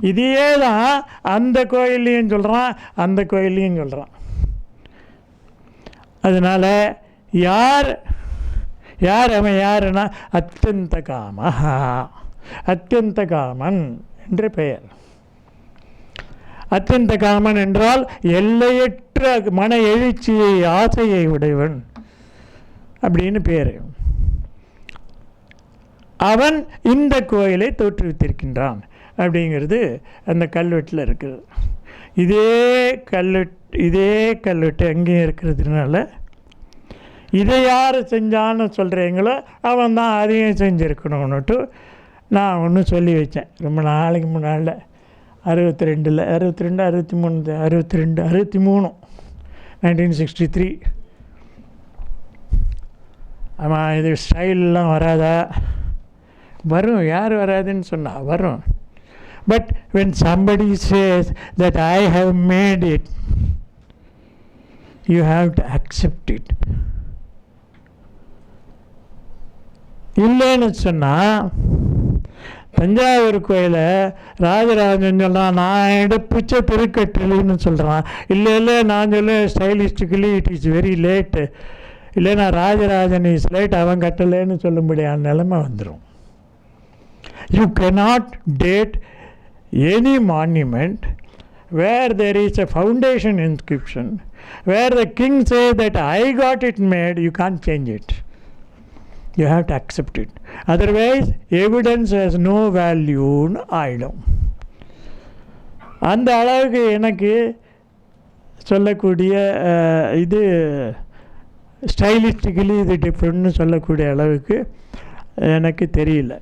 இதையே தான் அந்த கோயில்லையும் சொல்கிறான், அந்த கோயில்லையும் சொல்கிறான். அதனால் யார் அவன் யாருன்னா அத்தியந்த காமஹா, அத்தியந்த காமன் என்று பெயர். அத்தியந்த காமன் என்றால் எல்லையற்ற மன எழுச்சியை, ஆசையை உடையவன் அப்படின்னு பேர். அவன் இந்த கோயிலை தோற்றுவித்திருக்கின்றான் அப்படிங்கிறது அந்த கல்வெட்டில் இருக்குது. இதே கல்வெட்டு அங்கேயும் இருக்கிறதுனால இதை யார் செஞ்சான்னு சொல்கிறீங்களோ அவன் தான் அதையும் செஞ்சுருக்கணும்னுட்டு நான் ஒன்று சொல்லி வச்சேன் ரொம்ப நாளைக்கு முன்னால். 1963 ஆமாம். இது ஸ்டைல்லாம் வராதா? வரும். யார் வராதுன்னு சொன்னால் வரும். But when somebody says that I have made it, you have to accept it. இல்லைன்னு சொன்னால், தஞ்சாவூர் கோயிலை ராஜராஜன் சொல்கிறான், நான் எடுப்பிச்ச திருக்கட்டிலின்னு சொல்கிறான். இல்லை நான் சொல்ல ஸ்டைலிஸ்டிக்கலி இட் இஸ் வெரி லேட்டு, இல்லைன்னா ராஜராஜன் இஸ் லேட், அவன் கட்டலைன்னு சொல்லும்படியான நிலைமை வந்துடும். You cannot date any monument where there is a foundation inscription, where the king says that I got it made. You can't change it. You have to accept it. Otherwise, evidence has no value. ஆயிடும். அந்த அளவுக்கு எனக்கு சொல்லக்கூடிய இது ஸ்டைலிஸ்டிக்கலி இது டிஃப்ரெண்ட்னு சொல்லக்கூடிய அளவுக்கு எனக்கு தெரியல.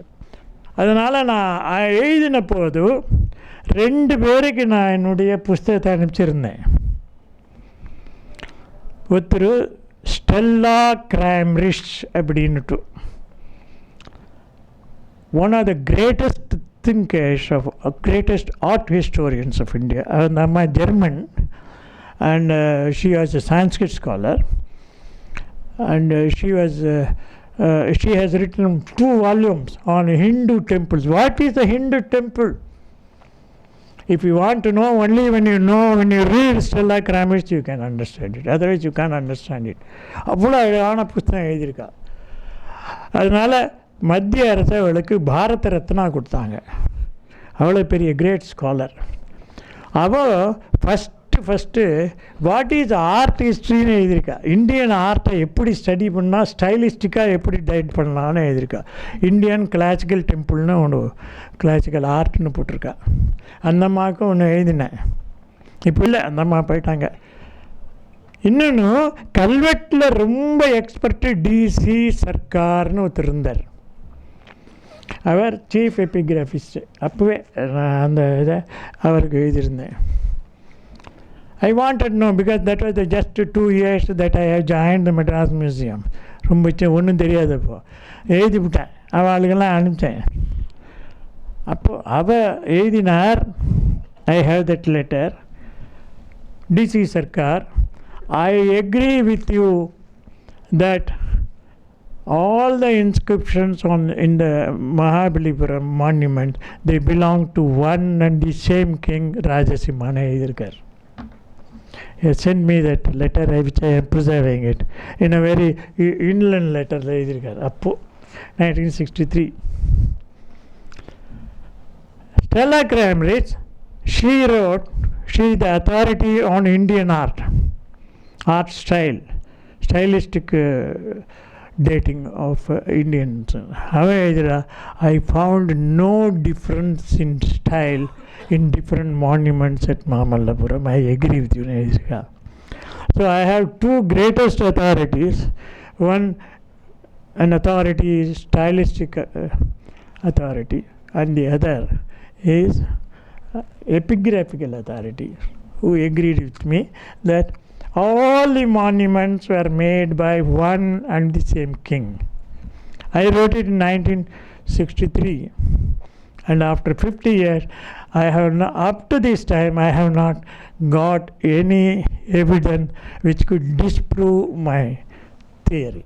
அதனால் நான் எழுதின போது 2 பேருக்கு நான் என்னுடைய புஸ்தகத்தை அனுப்பிச்சிருந்தேன். ஒருத்தர் Stella Kramrisch அப்படின்னுட்டு one of the greatest thinkers of greatest art historians of India. Amma German, and she was a Sanskrit scholar, and she has written 2 volumes on Hindu temples. What is a Hindu temple? If you want to know, only when you read Stella Kramrisch you can understand it. Otherwise you can't understand it. அவ்வளோ அழகான புத்தகம் எழுதியிருக்கா. அதனால் மத்திய அரசு அவளுக்கு பாரத ரத்னா கொடுத்தாங்க. அவ்வளோ பெரிய கிரேட் ஸ்காலர். அவள் ஃபஸ்ட்டு வாட் இஸ் ஆர்ட் ஹிஸ்ட்ரின்னு எழுதியிருக்கா. இந்தியன் ஆர்ட்டை எப்படி ஸ்டடி பண்ணால் ஸ்டைலிஸ்டிக்காக எப்படி டைட் பண்ணலான்னு எழுதியிருக்கா. இந்தியன் கிளாசிக்கல் டெம்பிள்னு ஒன்று, கிளாசிக்கல் ஆர்ட்னு போட்டிருக்கா. அந்த அம்மாவுக்கும் ஒன்று எழுதினேன். இப்போ இல்லை, அந்த அம்மா போயிட்டாங்க. இன்னொன்று கல்வெட்டில் ரொம்ப எக்ஸ்பர்ட்டு டிசி சர்க்கார்னு ஒருத்தர் இருந்தார். அவர் சீஃப் எபிகிராஃபிஸ்ட். அப்போவே நான் அந்த இதை அவருக்கு எழுதியிருந்தேன். I wanted to know because that was just 2 years that I have joined the Madras Museum. ரொம்ப ஒன்றும் தெரியாதப்போ எழுதி விட்டேன். அவளுக்கெல்லாம் அனுப்பிச்சேன். அப்போது அவள் எழுதினார், I have that letter. DC Sarkar, I agree with you that all the inscriptions in the Mahabalipuram monument, they belong to one and the same king, Rajasimhana எழுதியிருக்கார். He sent me that letter, which I am preserving it in a very inland letter எழுதியிருக்கார். அப்போது 1963. Stella Kramrisch, she wrote, she is the authority on Indian art style, stylistic dating of Indians. However, I found no difference in style in different monuments at Mahaballapuram. I agree with you, Naiska. So I have 2 greatest authorities. One, an authority is stylistic authority, and the other is epigraphical authority, who agreed with me that all the monuments were made by one and the same king. I wrote it in 1963, and after 50 years, up to this time, I have not got any evidence which could disprove my theory.